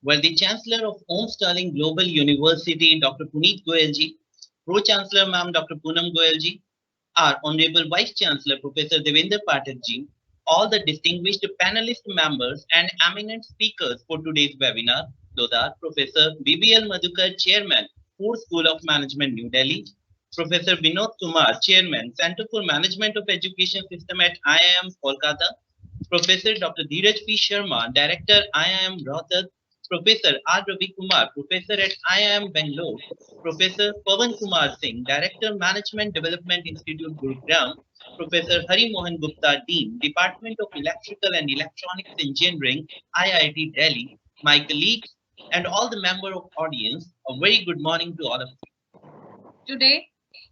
where the Chancellor of Om Sterling Global University, Dr. Puneet Goyalji, Pro-Chancellor Ma'am Dr. Poonam Goyalji, our Honorable Vice Chancellor Professor Devendra Pathakji, all the distinguished panelist members and eminent speakers for today's webinar, those are Professor BBL Madhukar, Chairman, Fore School of Management, New Delhi, Professor Vinod Kumar, Chairman, Center for Management of Education System at IIM Kolkata, Professor Dr. Dheeraj P. Sharma, Director IIM Rohtak, Professor R. Ravi Kumar, Professor at IIM Bangalore, Professor Pawan Kumar Singh, Director Management Development Institute Gurugram, Professor Hari Mohan Gupta, Dean, Department of Electrical and Electronics Engineering, IIT Delhi, my colleagues, and all the member of audience, a very good morning to all of you. Today,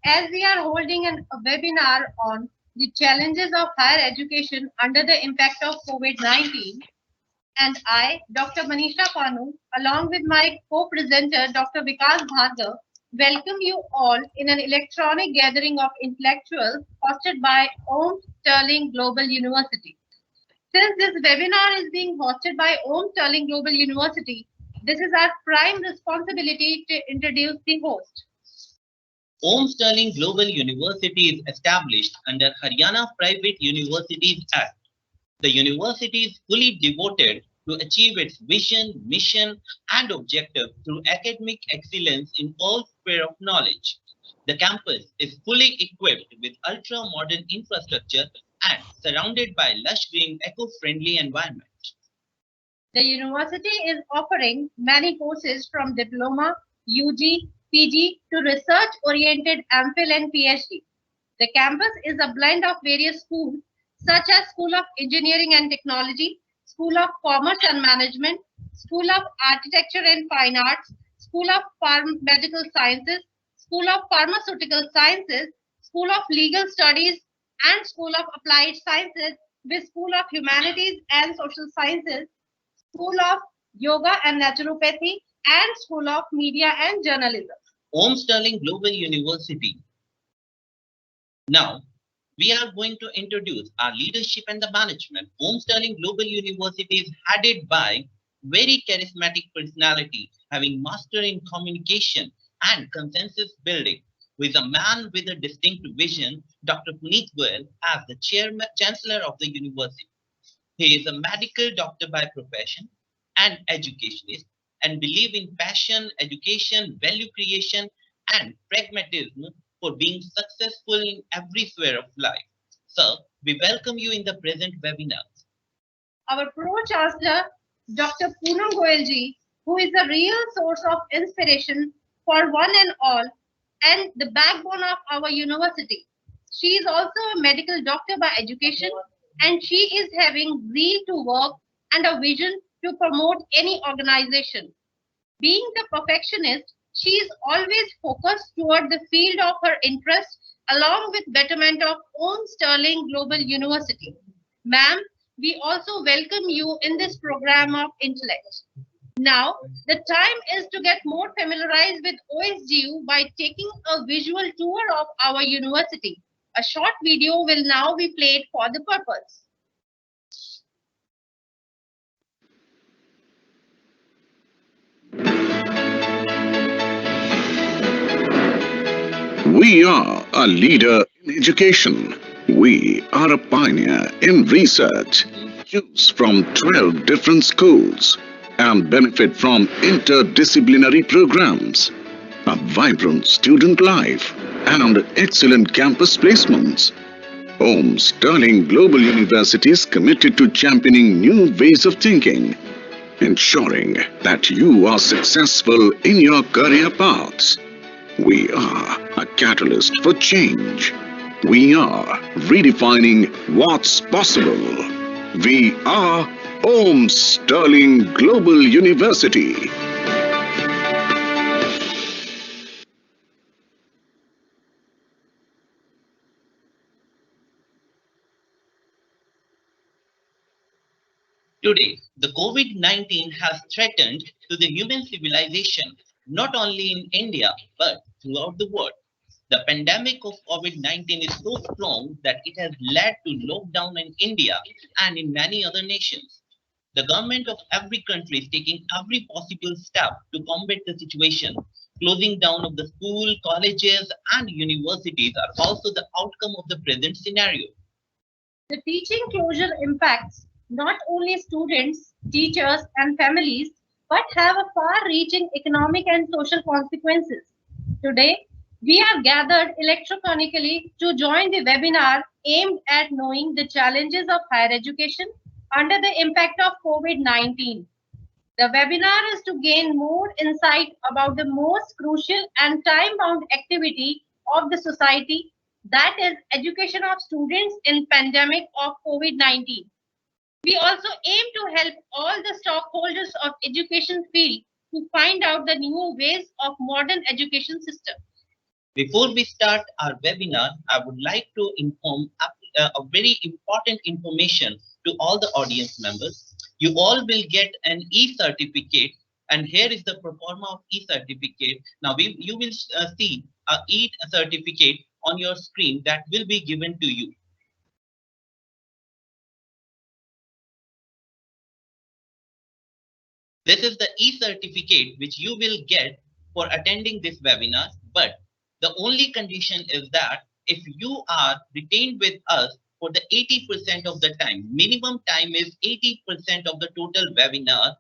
as we are holding a webinar on the challenges of higher education under the impact of COVID-19, and I, Dr. Manisha Panu, along with my co-presenter, Dr. Vikas Bhargav, welcome you all in an electronic gathering of intellectuals hosted by Om Sterling Global University. Since this webinar is being hosted by Om Sterling Global University, this is our prime responsibility to introduce the host. Om Sterling Global University is established under Haryana Private Universities Act. The university is fully devoted to achieve its vision, mission, and objective through academic excellence in all spheres of knowledge. The campus is fully equipped with ultra-modern infrastructure and surrounded by lush green, eco-friendly environment. The university is offering many courses from diploma, UG, PG to research-oriented MPhil and PhD. The campus is a blend of various schools such as School of Engineering and Technology, School of Commerce and Management, School of Architecture and Fine Arts, School of Medical Sciences, School of Pharmaceutical Sciences, School of Legal Studies, and School of Applied Sciences with School of Humanities and Social Sciences, School of Yoga and Naturopathy, and School of Media and Journalism. Om Sterling Global University. Now, we are going to introduce our leadership and the management. Om Sterling Global University is headed by very charismatic personality, having master in communication and consensus building, who is a man with a distinct vision, Dr. Puneet Goyal, as the chancellor of the university. He is a medical doctor by profession and educationist and believe in passion, education, value creation, and pragmatism for being successful in every sphere of life. Sir, we welcome you in the present webinar. Our Pro-Chancellor, Dr. Poonam Goyalji, who is a real source of inspiration for one and all and the backbone of our university. She is also a medical doctor by education, and she is having zeal to work and a vision to promote any organization. Being the perfectionist, she is always focused toward the field of her interest along with betterment of Om Sterling Global University. Ma'am, we also welcome you in this program of intellect. Now, the time is to get more familiarized with OSGU by taking a visual tour of our university. A short video will now be played for the purpose. We are a leader in education. We are a pioneer in research. Choose from 12 different schools and benefit from interdisciplinary programs, a vibrant student life, and excellent campus placements. Om Sterling Global University is committed to championing new ways of thinking, ensuring that you are successful in your career paths. We are a catalyst for change. We are redefining what's possible. We are Om Sterling Global University. Today, the COVID-19 has threatened to the human civilization, not only in India, but throughout the world. The pandemic of COVID-19 is so strong that it has led to lockdown in India and in many other nations. The government of every country is taking every possible step to combat the situation. Closing down of the school, colleges, and universities are also the outcome of the present scenario. The teaching closure impacts not only students, teachers, and families, but have a far-reaching economic and social consequences. Today, we are gathered electronically to join the webinar aimed at knowing the challenges of higher education under the impact of COVID-19. The webinar is to gain more insight about the most crucial and time-bound activity of the society, that is education of students in pandemic of COVID-19. We also aim to help all the stockholders of education field to find out the new ways of modern education system. Before we start our webinar, I would like to inform a very important information to all the audience members. You all will get an e-certificate, and here is the pro forma of e-certificate. Now you will see a e-certificate on your screen that will be given to you. This is the e-certificate which you will get for attending this webinar, but the only condition is that if you are retained with us for the 80% of the time, minimum time is 80% of the total webinar.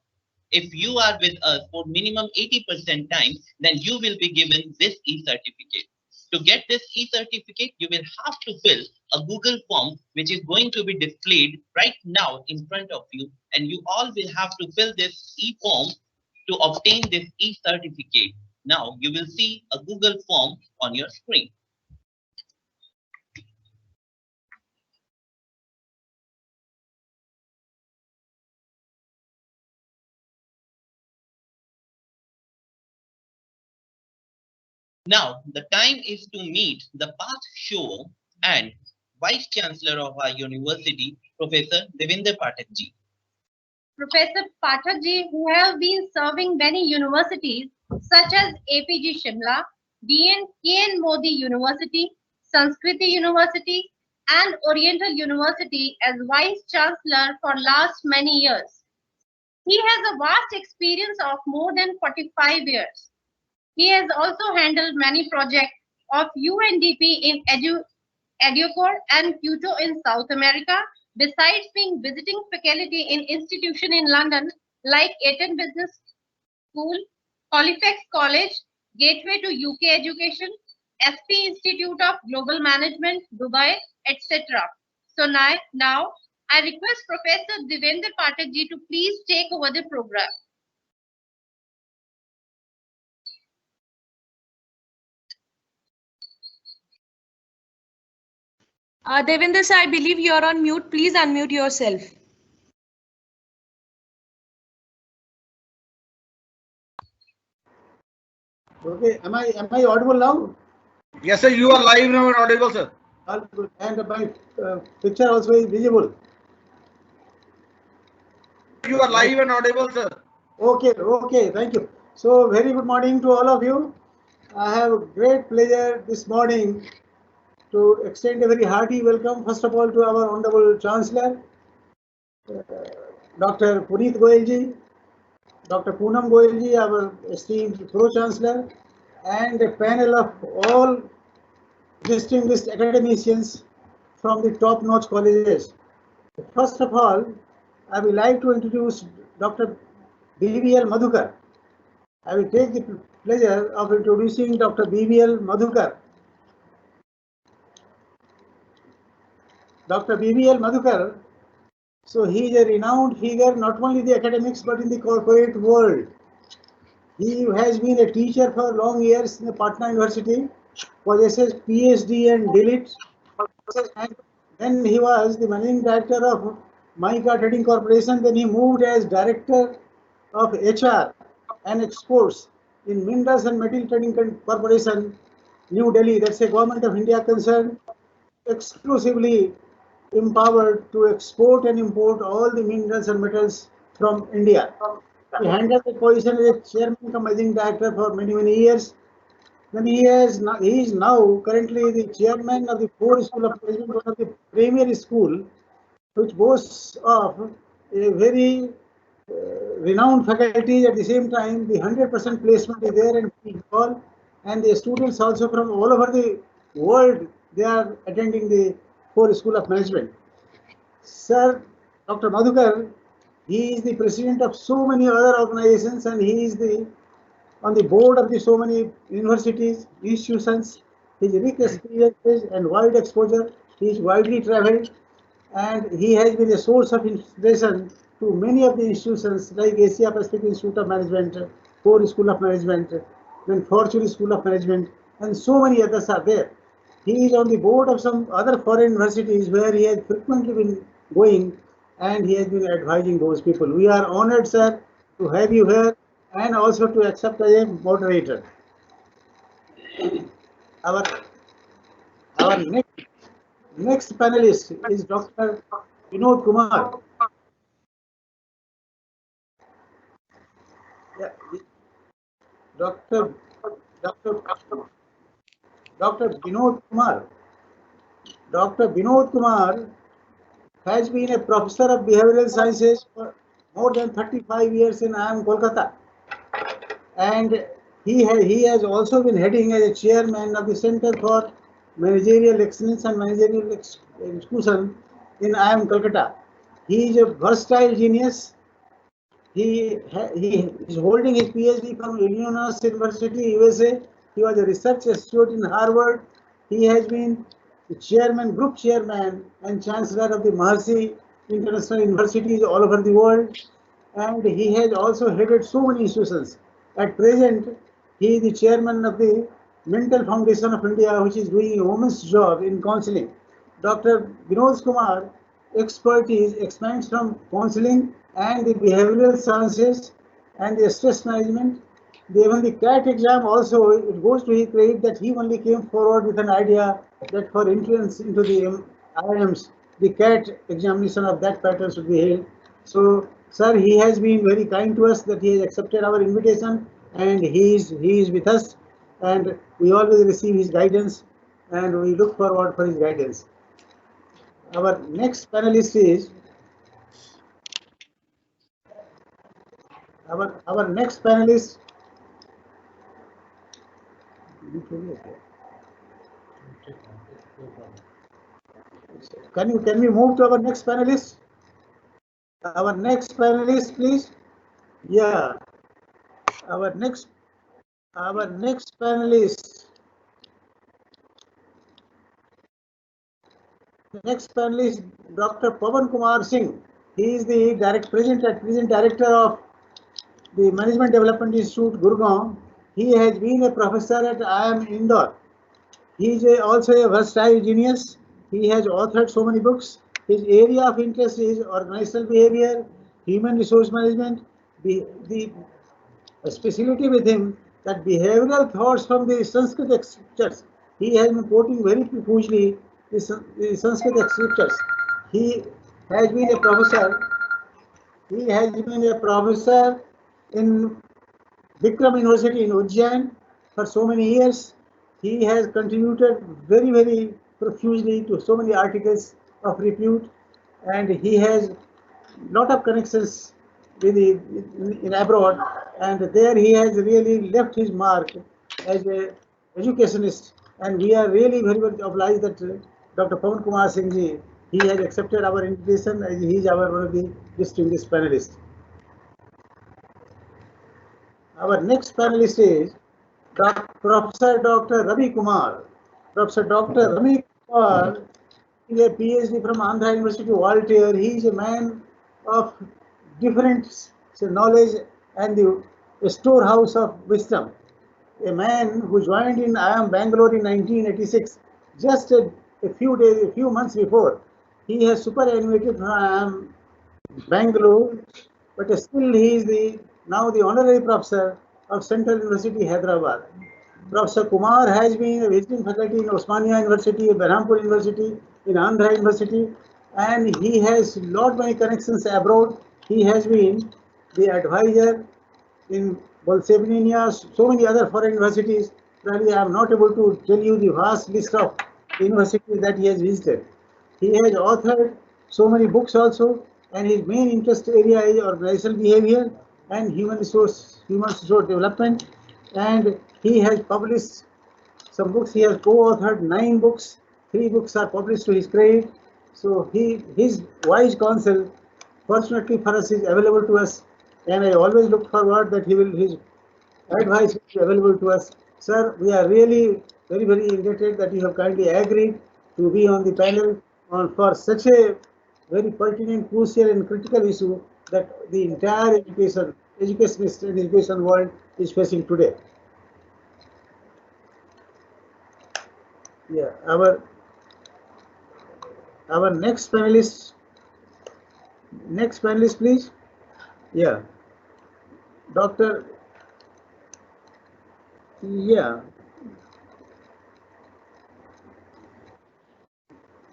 If you are with us for minimum 80% time, then you will be given this e-certificate. To get this e-certificate, you will have to fill a Google form, which is going to be displayed right now in front of you. And you all will have to fill this e-form to obtain this e-certificate. Now you will see a Google form on your screen. Now the time is to meet the past shower and Vice Chancellor of our university, Professor Devinder Pathak ji. Professor Pathak ji, who have been serving many universities such as APG Shimla, KN Modi University, Sanskriti University, and Oriental University as Vice Chancellor for last many years. He has a vast experience of more than 45 years. He has also handled many projects of UNDP in Educor and Quito in South America, besides being visiting faculty in institutions in London like Eton Business School, Halifax College, Gateway to UK Education, SP Institute of Global Management, Dubai, etc. So now I request Professor Devendra Pathak ji to please take over the program. Devendra sir, I believe you are on mute. Please unmute yourself. Okay, am I audible now? Yes, sir. You are live now and audible, sir. All good. And my picture also is visible. You are live and audible, sir. Okay, thank you. So very good morning to all of you. I have a great pleasure this morning to extend a very hearty welcome, first of all, to our Honorable Chancellor, Dr. Puneet Goyal ji, Dr. Poonam Goyal ji, our esteemed Pro-Chancellor, and a panel of all distinguished academicians from the top-notch colleges. First of all, I would like to introduce Dr. BBL Madhukar. I will take the pleasure of introducing Dr. BBL Madhukar. Dr. BBL Madhukar, so he is a renowned figure not only in the academics but in the corporate world. He has been a teacher for long years in the Patna University, possesses PhD and DLIT, and then he was the managing director of Mica Trading Corporation. Then he moved as director of HR and exports in Minerals and Metal Trading Corporation, New Delhi. That's a government of India concern, exclusively empowered to export and import all the minerals and metals from India. He handled the position as chairman and managing director for many years. Then he is now currently the chairman of the Fore School of Management, one of the premier school, which boasts of a very renowned faculties. At the same time, the 100% placement is there and all, and the students also from all over the world, they are attending the Fore School of Management. Sir, Dr. Madhukar, he is the president of so many other organizations, and he is on the board of the so many universities, institutions. His rich experiences and wide exposure, he is widely traveled, and he has been a source of inspiration to many of the institutions like Asia Pacific Institute of Management, Fore School of Management, then Fortune School of Management, and so many others are there. He is on the board of some other foreign universities where he has frequently been going, and he has been advising those people. We are honored, sir, to have you here and also to accept as a moderator. Our next panelist is Dr. Vinod Kumar. Yeah, Dr. Dr. Dr. Vinod Kumar. Dr. Vinod Kumar has been a professor of behavioral sciences for more than 35 years in IIM Kolkata, and he has also been heading as a chairman of the Center for Managerial Excellence and Managerial Execution in IIM Kolkata. He is a versatile genius. He is holding his PhD from Illinois University, USA. He was a research associate in Harvard. He has been the chairman, group chairman, and chancellor of the Mahasi International Universities all over the world. And he has also headed so many institutions. At present, he is the chairman of the Mental Foundation of India, which is doing a woman's job in counseling. Dr. Vinod Kumar expertise expands from counseling and the behavioral sciences and the stress management. Even the CAT exam also, it goes to his credit that he only came forward with an idea that for entrance into the IIMs, the CAT examination of that pattern should be held. So, sir, he has been very kind to us that he has accepted our invitation, and he is with us, and we always receive his guidance, and we look forward for his guidance. Our next panelist is our next panelist. Can we move to our next panelist? Our next panelist, please. Yeah. Our next panelist. The next panelist, Dr. Pawan Kumar Singh. He is the present director of the Management Development Institute, Gurgaon. He has been a professor at IIM Indore. He is also a versatile genius. He has authored so many books. His area of interest is organizational behavior, human resource management. The specialty with him that behavioral thoughts from the Sanskrit scriptures. He has been quoting very profusely the Sanskrit scriptures. He has been a professor. He has been a professor in Vikram University in Ujjain for so many years. He has contributed very, very profusely to so many articles of repute, and he has lot of connections with in abroad, and there he has really left his mark as a educationist, and we are really very much obliged that Dr. Pawan Kumar Singh ji, he has accepted our invitation as he is our one of the distinguished panelists. Our next panelist is Professor Dr. Ravi Kumar. Professor Dr. Ravi Kumar is a PhD from Andhra University, Waltier. He is a man of different knowledge and the storehouse of wisdom. A man who joined in IIM Bangalore in 1986, just a few months before. He has superannuated from IIM Bangalore, but still he is now the honorary professor of Central University, Hyderabad. Professor Kumar has been a visiting faculty in Osmania University, Berhampur University, in Andhra University, and he has lot many connections abroad. He has been the advisor in Bolsevania, so many other foreign universities. Probably I am not able to tell you the vast list of universities that he has visited. He has authored so many books also, and his main interest area is organizational behavior and human resource development. And he has published some books. He has co-authored 9 books. 3 books are published to his credit. So his wise counsel, fortunately for us, is available to us, and I always look forward that his advice will be available to us. Sir, we are really very indebted that you have kindly agreed to be on the panel for such a very pertinent, crucial, and critical issue that the entire education world is facing today. Yeah, our next panelist, please. Yeah, Dr. Yeah,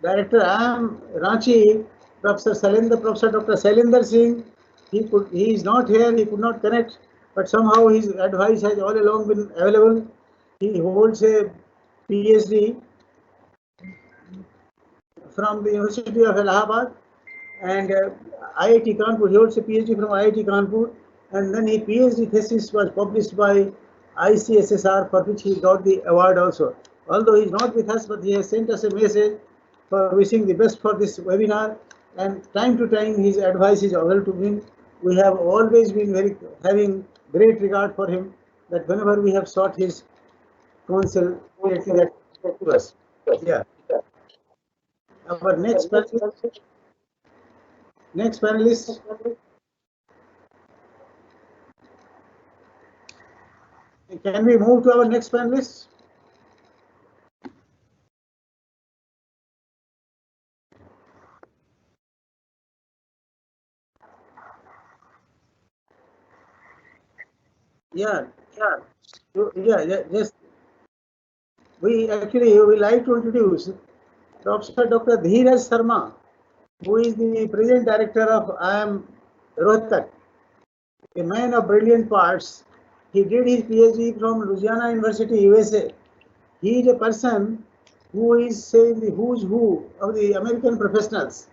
Director, I am Ranchi, Professor Dr. Sailendra Singh. He is not here, he could not connect, but somehow his advice has all along been available. He holds a PhD from the University of Allahabad and IIT Kanpur. He holds a PhD from IIT Kanpur, and then his PhD thesis was published by ICSSR, for which he got the award also. Although he is not with us, but he has sent us a message for wishing the best for this webinar, and time to time his advice is available to him. We have always been having great regard for him, that whenever we have sought his counsel, that to us. Yeah. Our next panelist. Can we move to our next panelist? Yeah. Yes. We like to introduce Professor Dr. Dheeraj Sharma, who is the President Director of IIM Rohtak, a man of brilliant parts. He did his PhD from Louisiana University, USA. He is a person who is saying the who's who of the American professionals.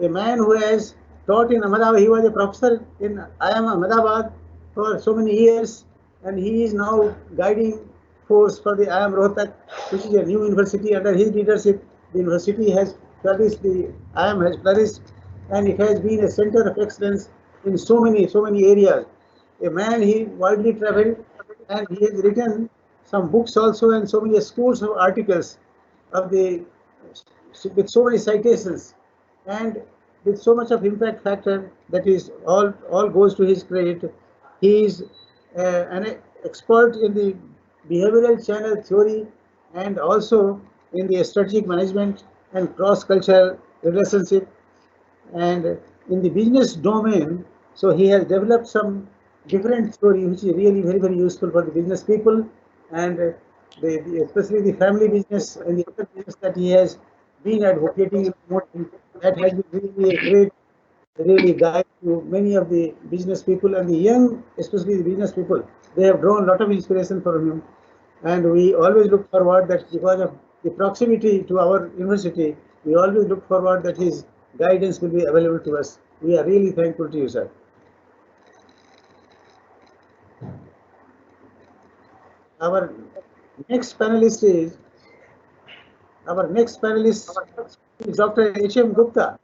A man who has taught in Ahmedabad. He was a professor in IIM Ahmedabad for so many years, and he is now guiding force for the IIM Rohtak, which is a new university. Under his leadership, the university has flourished, the IIM has flourished, and it has been a center of excellence in so many areas. A man, he widely traveled, and he has written some books also, and so many scores of articles of with so many citations, and with so much of impact factor, that is all goes to his credit. He is an expert in the behavioral channel theory, and also in the strategic management and cross-cultural relationship, and in the business domain. So he has developed some different theory which is really very useful for the business people, and especially the family business and the other business that he has been advocating and promoting. That has been really a great guide to many of the business people, and the young, especially the business people. They have drawn a lot of inspiration from him, and we always look forward that because of the proximity to our university, we always look forward that his guidance will be available to us. We are really thankful to you, sir. Our next panelist is Dr. H.M. Gupta.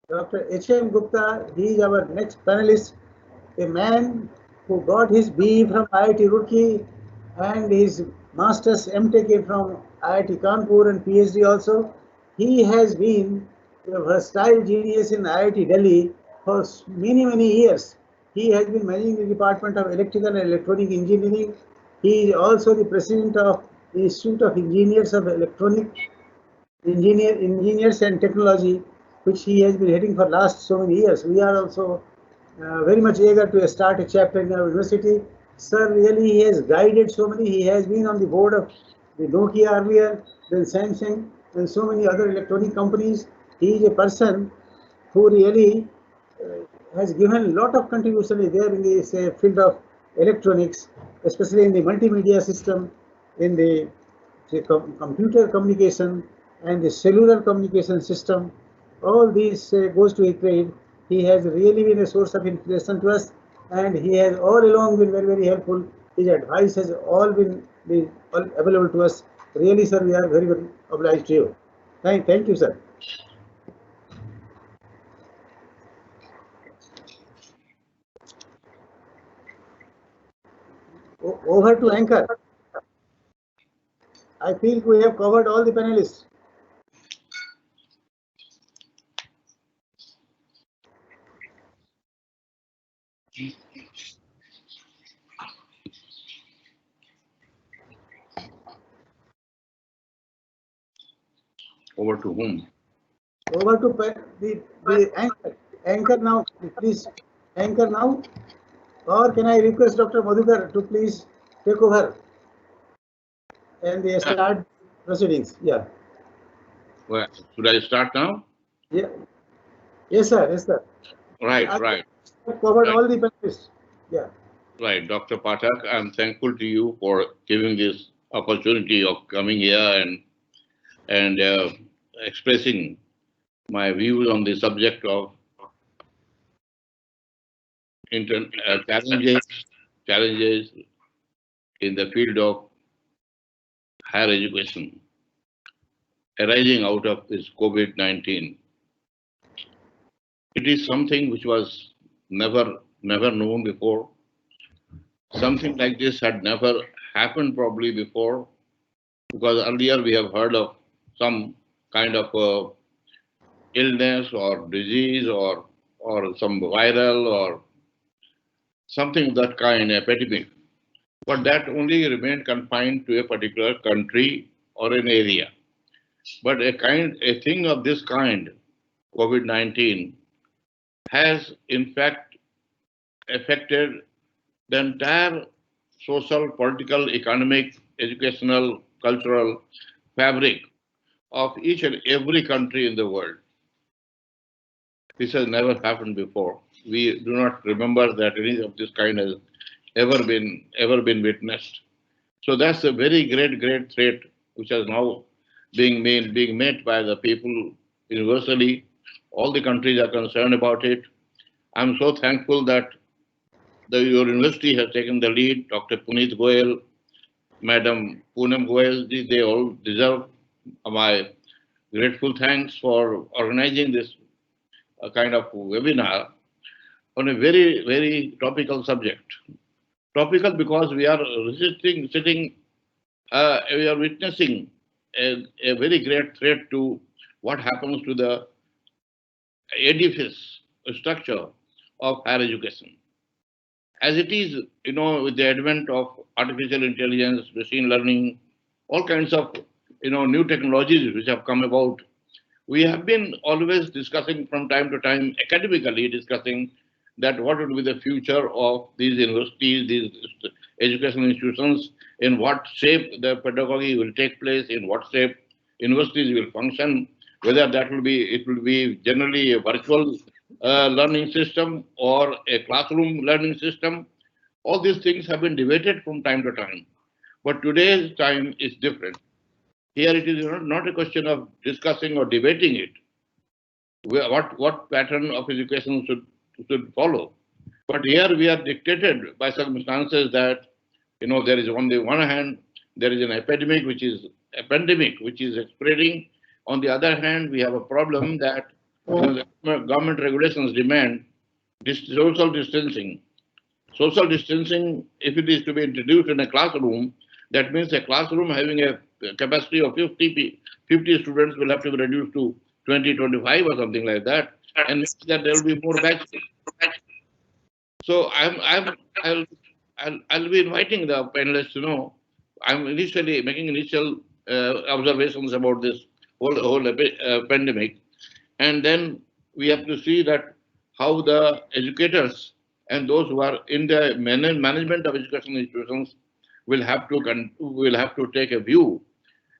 Dr. H.M. Gupta, he is our next panelist, a man who got his BE from IIT Roorkee and his Master's MTech from IIT Kanpur and PhD also. He has been a versatile genius in IIT Delhi for many years. He has been managing the Department of Electrical and Electronic Engineering. He is also the president of the Institute of Engineers of Electronic Engineers and Technology, which he has been heading for last so many years. We are also very much eager to start a chapter in our university. Sir, really, he has guided so many. He has been on the board of the Nokia earlier, then Samsung, and so many other electronic companies. He is a person who really has given a lot of contribution there in this field of electronics, especially in the multimedia system, in the computer communication and the cellular communication system, all these goes to his credit. He has really been a source of inspiration to us, and he has all along been very, very helpful. His advice has all been all available to us. Really, sir, we are very, very obliged to you. Thank you, sir. Over to anchor. I feel we have covered all the panelists. Over to whom? Over to the anchor. Anchor now, please. Anchor now. Or can I request Dr. Madhukar to please take over and they start proceedings? Yeah. Well, should I start now? Yeah. Yes, sir. Yes, sir. Right. Covered all the panelists. Yeah. Right, Dr. Pathak, I'm thankful to you for giving this opportunity of coming here and expressing my views on the subject of challenges in the field of higher education arising out of this COVID-19. It is something which was never known before. Something like this had never happened probably before, because earlier we have heard of some kind of illness or disease or some viral or something of that kind, epidemic. But that only remained confined to a particular country or an area. But a thing of this kind, COVID-19, has in fact affected the entire social, political, economic, educational, cultural fabric of each and every country in the world. This has never happened before. We do not remember that any of this kind has ever been witnessed. So that's a very great threat which is now being met by the people universally. All the countries are concerned about it. I'm so thankful that your university has taken the lead. Dr. Puneet Goyal, Madam Poonam Goyal, they all deserve my grateful thanks for organizing this kind of webinar on a very, very topical subject. Topical because we are we are witnessing a very great threat to what happens to the edifice structure of higher education. As it is, with the advent of artificial intelligence, machine learning, all kinds of, new technologies which have come about, we have been always discussing from time to time, academically discussing that what would be the future of these universities, these educational institutions, in what shape the pedagogy will take place, in what shape universities will function, whether it will be generally a virtual learning system or a classroom learning system. All these things have been debated from time to time. But today's time is different. Here it is not a question of discussing or debating it, what pattern of education should follow. But here we are dictated by circumstances that, there is on the one hand, there is an epidemic, which is a pandemic, which is spreading. On the other hand, we have a problem that the government regulations demand social distancing. Social distancing, if it is to be introduced in a classroom, that means a classroom having a capacity of 50 students will have to be reduced to 20, 25 or something like that, and that there will be more batches. So I'll be inviting the panelists to know. I'm making initial observations about this whole pandemic, and then we have to see that how the educators and those who are in the management of educational institutions will have to take a view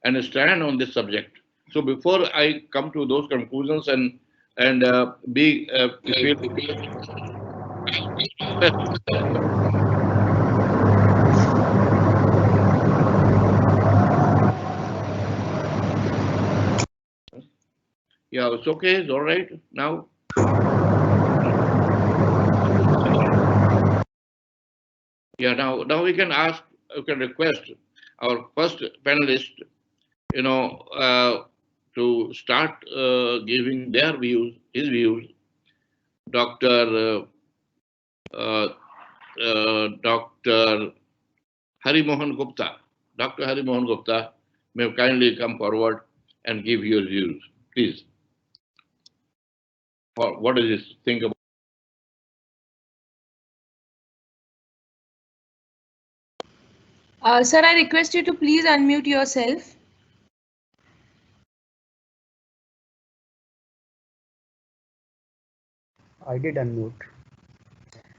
and a stand on this subject. So before I come to those conclusions and Yeah, it's okay. It's all right now. Yeah, now we can ask, we can request our first panelist, to start giving their views, his views. Dr. Hari Mohan Gupta. Dr. Hari Mohan Gupta may kindly come forward and give your views, please. What does this think about? Sir, I request you to please unmute yourself. I did unmute.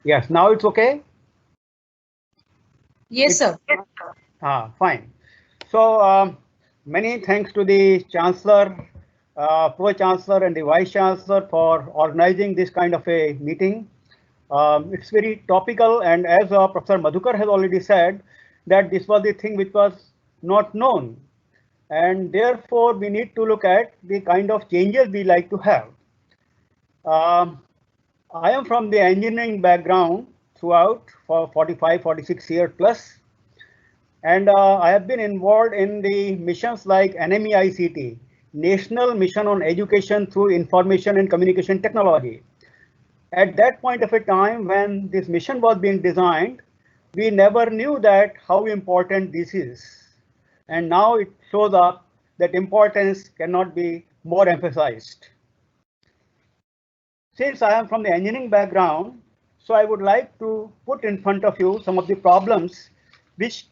Yes, now it's okay? Yes, sir. Fine. So many thanks to the Chancellor, Pro-Chancellor and the Vice Chancellor for organizing this kind of a meeting. It's very topical, and as Professor Madhukar has already said, that this was the thing which was not known. And therefore, we need to look at the kind of changes we like to have. I am from the engineering background throughout for 45, 46 years plus. And I have been involved in the missions like NMEICT, National Mission on Education through Information and Communication Technology. At that point of a time when this mission was being designed, we never knew that how important this is. And now it shows up that importance cannot be more emphasized. Since I am from the engineering background, so I would like to put in front of you some of the problems which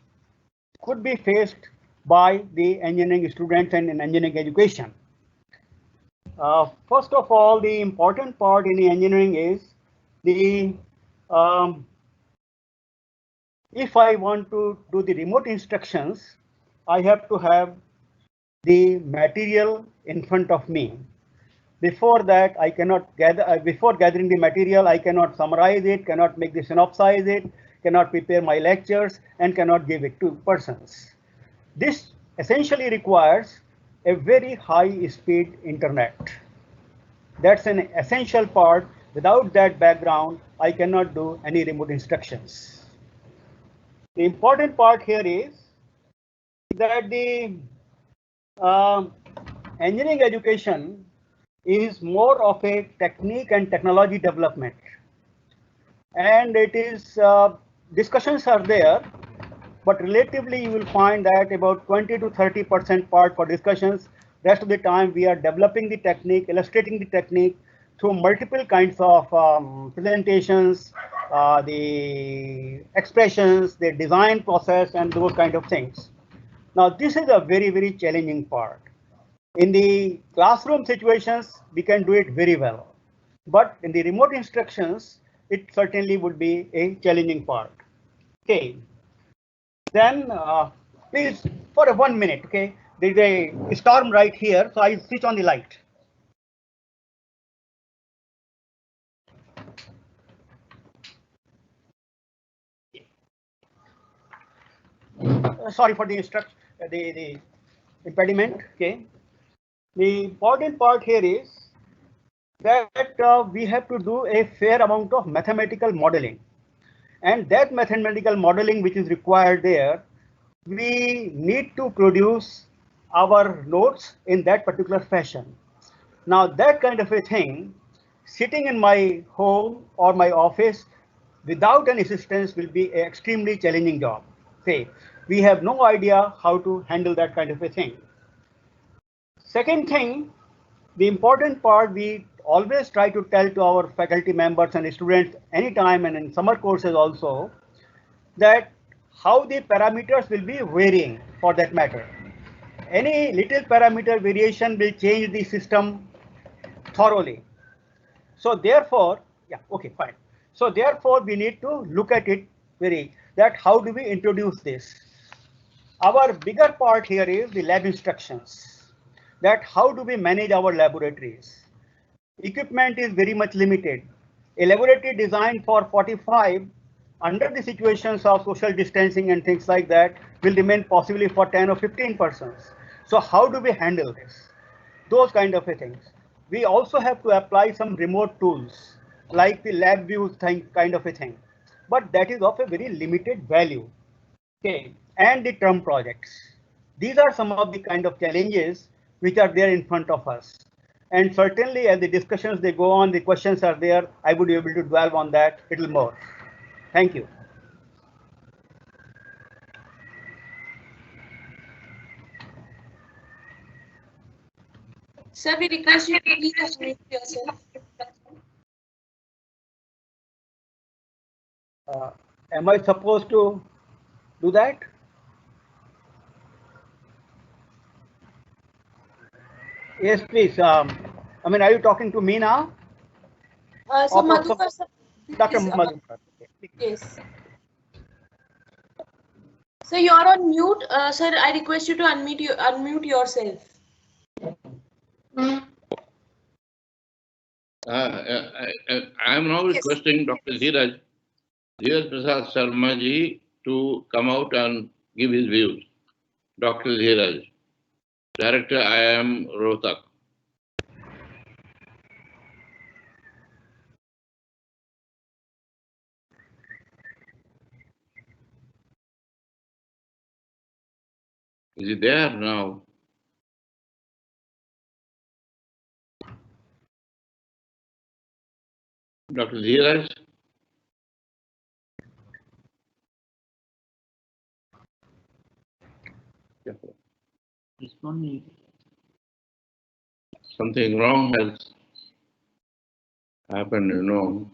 could be faced by the engineering students and in engineering education. First of all, the important part in the engineering is the if I want to do the remote instructions, I have to have the material in front of me. Before that, I cannot gather. Before gathering the material, I cannot summarize it, cannot make the synopsize it, cannot prepare my lectures, and cannot give it to persons. This essentially requires a very high-speed internet. That's an essential part. Without that background, I cannot do any remote instructions. The important part here is that the engineering education is more of a technique and technology development. And it is, discussions are there, but relatively you will find that about 20 to 30% part for discussions. Rest of the time we are developing the technique, illustrating the technique through multiple kinds of presentations, the expressions, the design process, and those kind of things. Now this is a very, very challenging part. In the classroom situations, we can do it very well. But in the remote instructions, it certainly would be a challenging part. Okay. Then please, for 1 minute, okay, there's a storm right here, so I switch on the light. Sorry for the the impediment. Okay, the important part here is that we have to do a fair amount of mathematical modeling, and that mathematical modeling which is required there, we need to produce our notes in that particular fashion. Now that kind of a thing, sitting in my home or my office without an assistance will be an extremely challenging job. Okay, we have no idea how to handle that kind of a thing. Second thing, the important part we always try to tell to our faculty members and students anytime and in summer courses also, that how the parameters will be varying for that matter. Any little parameter variation will change the system thoroughly. So therefore, yeah, okay, fine. So therefore, we need to look at it that how do we introduce this? Our bigger part here is the lab instructions, that how do we manage our laboratories? Equipment is very much limited. A laboratory designed for 45 under the situations of social distancing and things like that will remain possibly for 10 or 15 persons. So how do we handle this? Those kind of things. we also have to apply some remote tools like the lab views thing, kind of a thing. But that is of a very limited value. Okay, and the term projects. These are some of the kind of challenges which are there in front of us. And certainly as the discussions they go on, the questions are there, I would be able to dwell on that a little more. Thank you. Sir, we request you to please unmute yourself. Am I supposed to do that? Yes, please. I mean, are you talking to me now? So Madhukar, sir, Dr. please, Madhukar. yes. So you are on mute. Sir, I request you to unmute yourself. I am now requesting Dr. Dheeraj Prasad Sharma ji to come out and give his views. Dr. Dheeraj, Director, IIM Rohtak. Is he there now? Dr. Dheeraj? Something wrong has happened, you know.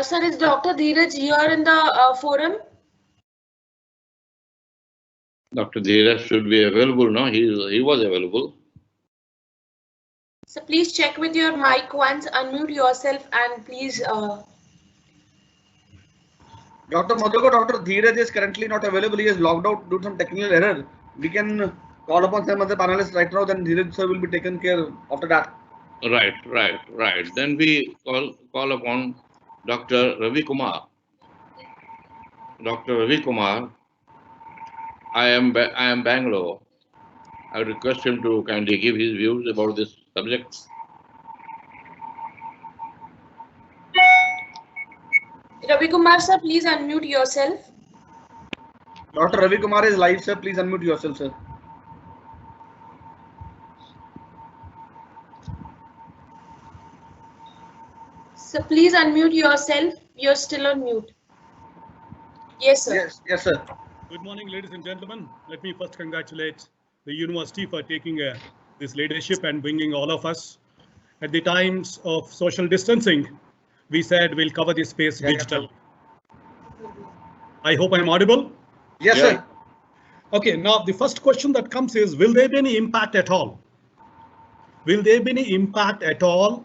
Sir, is Dr. Dheeraj here in the forum? Dr. Dheeraj should be available, no? He was available. So please check with your mic once, unmute yourself and please. Dr. Madhukar, Dr. Dheeraj is currently not available. He is logged out due to some technical error. We can call upon some other panelists right now, then Dheeraj sir will be taken care after that. Right. Then we call upon Dr. Ravi Kumar. Dr. Ravi Kumar, I am Bangalore. I would request him to kindly give his views about this subject. Ravi Kumar, sir, please unmute yourself. Dr. Ravi Kumar is live, sir. Please unmute yourself, sir. So please unmute yourself. You're still on mute. Yes, sir. Yes, sir. Good morning, ladies and gentlemen. Let me first congratulate the university for taking this leadership and bringing all of us. At the times of social distancing, we said we'll cover this space digitally. I hope I'm audible. Yes, sir. Okay, now the first question that comes is, will there be any impact at all? Will there be any impact at all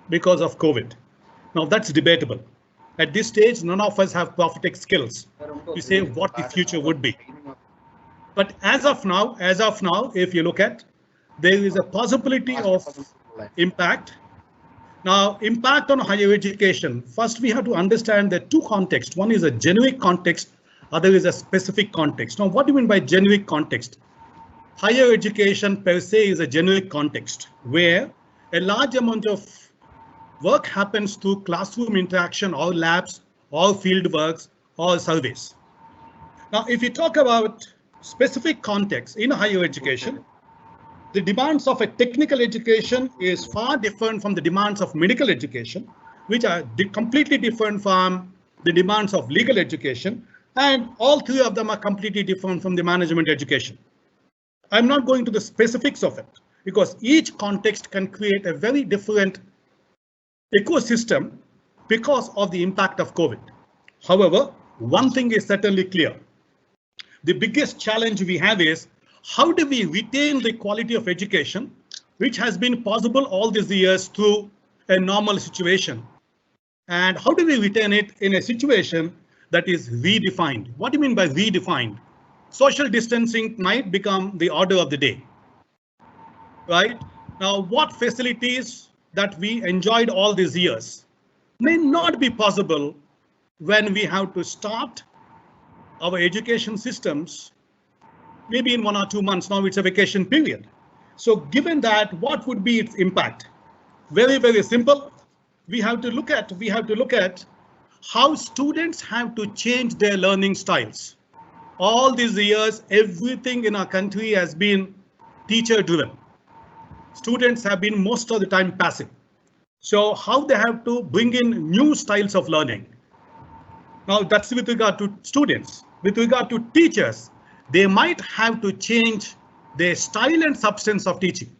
because of COVID? Now that's debatable. At this stage, none of us have prophetic skills to say what the future would be. But as of now, if you look at, there is a possibility of impact. Now, impact on higher education. First, we have to understand the two contexts. One is a generic context, other is a specific context. Now, what do you mean by generic context? Higher education per se is a generic context where a large amount of work happens through classroom interaction or labs or field works or surveys. Now, if you talk about specific context in higher education, the demands of a technical education is far different from the demands of medical education, which are completely different from the demands of legal education, and all three of them are completely different from the management education. I'm not going to the specifics of it because each context can create a very different ecosystem because of the impact of COVID. However, one thing is certainly clear. The biggest challenge we have is how do we retain the quality of education, which has been possible all these years through a normal situation? And how do we retain it in a situation that is redefined? What do you mean by redefined? Social distancing might become the order of the day, right? Now, what facilities that we enjoyed all these years may not be possible when we have to start our education systems maybe in 1 or 2 months. Now it's a vacation period. So given that, what would be its impact? Very, very simple. We have to look at how students have to change their learning styles. All these years, everything in our country has been teacher driven. Students have been most of the time passive. So how they have to bring in new styles of learning. Now that's with regard to students. With regard to teachers, they might have to change their style and substance of teaching.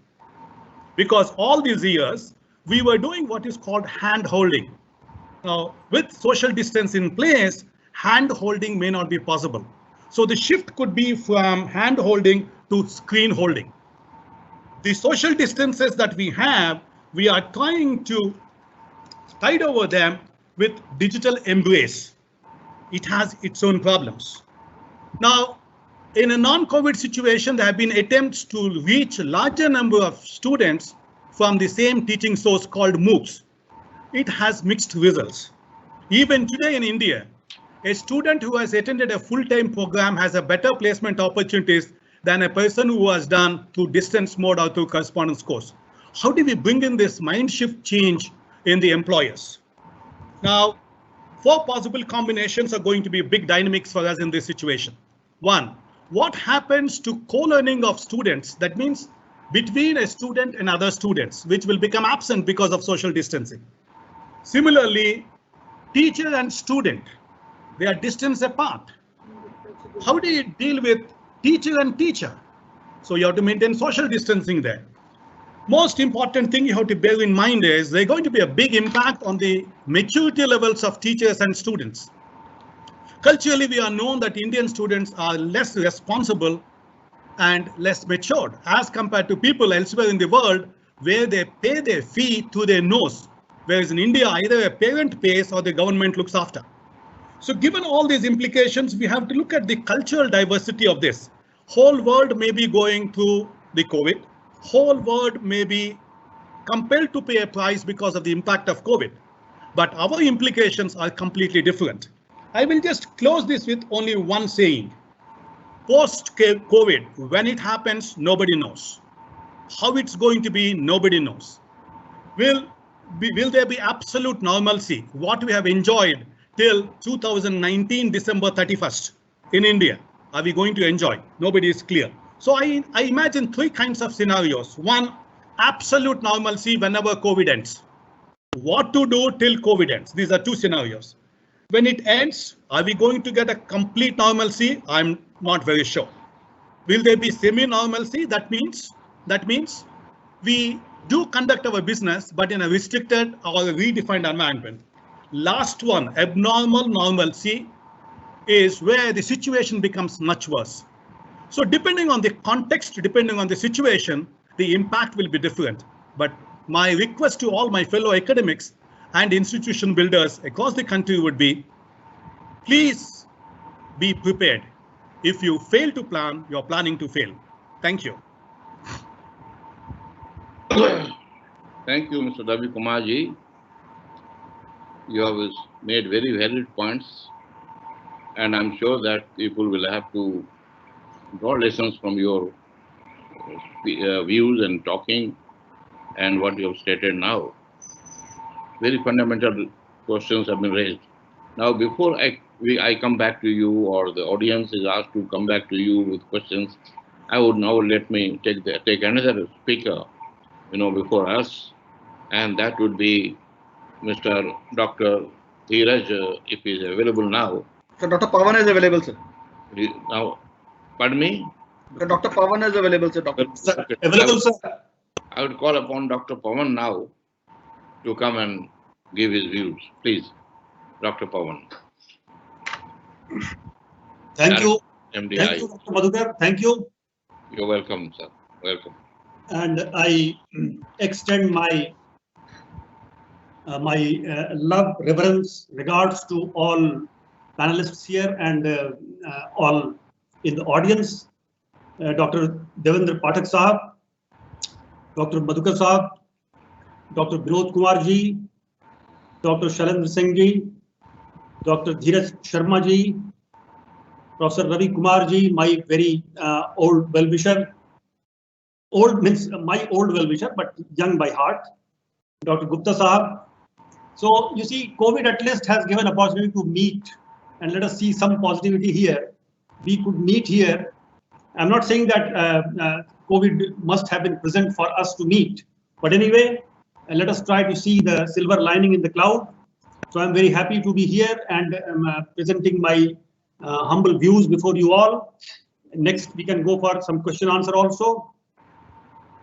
Because all these years, we were doing what is called hand holding. Now, with social distance in place, hand holding may not be possible. So the shift could be from hand holding to screen holding. The social distances that we have, we are trying to tide over them with digital embrace. It has its own problems. Now, in a non-COVID situation, there have been attempts to reach a larger number of students from the same teaching source called MOOCs. It has mixed results. Even today in India, a student who has attended a full-time program has a better placement opportunities than a person who has done through distance mode or through correspondence course. How do we bring in this mind shift change in the employers? Now, 4 possible combinations are going to be big dynamics for us in this situation. 1, what happens to co-learning of students? That means between a student and other students, which will become absent because of social distancing. Similarly, teacher and student, they are distance apart. How do you deal with teacher and teacher? So you have to maintain social distancing there. Most important thing you have to bear in mind is there's going to be a big impact on the maturity levels of teachers and students. Culturally, we are known that Indian students are less responsible and less matured as compared to people elsewhere in the world where they pay their fee through their nose. Whereas in India, either a parent pays or the government looks after. So given all these implications, we have to look at the cultural diversity of this. Whole world may be going through the COVID. Whole world may be compelled to pay a price because of the impact of COVID. But our implications are completely different. I will just close this with only one saying. Post-COVID, when it happens, nobody knows. How it's going to be, nobody knows. Will there be absolute normalcy? What we have enjoyed till 2019, December 31st in India, are we going to enjoy? Nobody is clear. So I imagine 3 kinds of scenarios. 1, absolute normalcy whenever COVID ends. What to do till COVID ends? These are 2 scenarios. When it ends, are we going to get a complete normalcy? I'm not very sure. Will there be semi-normalcy? That means we do conduct our business, but in a restricted or redefined environment. Last one, abnormal normalcy, is where the situation becomes much worse. So depending on the context, depending on the situation, the impact will be different. But my request to all my fellow academics and institution builders across the country would be, please be prepared. If you fail to plan, you're planning to fail. Thank you. Thank you, Mr. Ravi Kumar ji. You have made very valid points, and I'm sure that people will have to draw lessons from your views and talking and what you have stated now. Very fundamental questions have been raised. Now, before I come back to you, or the audience is asked to come back to you with questions, I would now let me take another speaker, before us, and that would be Mr. Dr. Dheeraj, if he is available now. So Dr. Pawan is available, sir. Now, pardon me? So Dr. Pawan is available, sir. Doctor. Okay. Available, sir. I would call upon Dr. Pawan now to come and give his views. Please, Dr. Pawan. Thank you. MDI. Thank you, Dr. Madhukar. Thank you. You're welcome, sir. Welcome. And I extend my love, reverence, regards to all panelists here and all in the audience. Dr. Devendra Pathak Sahab, Dr. Madhukar Sahab, Dr. Vinod Kumar ji, Dr. Shailendra Singh ji, Dr. Dheeraj Sharma ji, Professor Ravi Kumar ji, my very old well-wisher, old means my old well-wisher, but young by heart, Dr. Gupta Sahab. So you see, COVID at least has given opportunity to meet, and let us see some positivity here. We could meet here. I'm not saying that COVID must have been present for us to meet, but anyway, let us try to see the silver lining in the cloud. So I'm very happy to be here and presenting my humble views before you all. Next, we can go for some question answer also.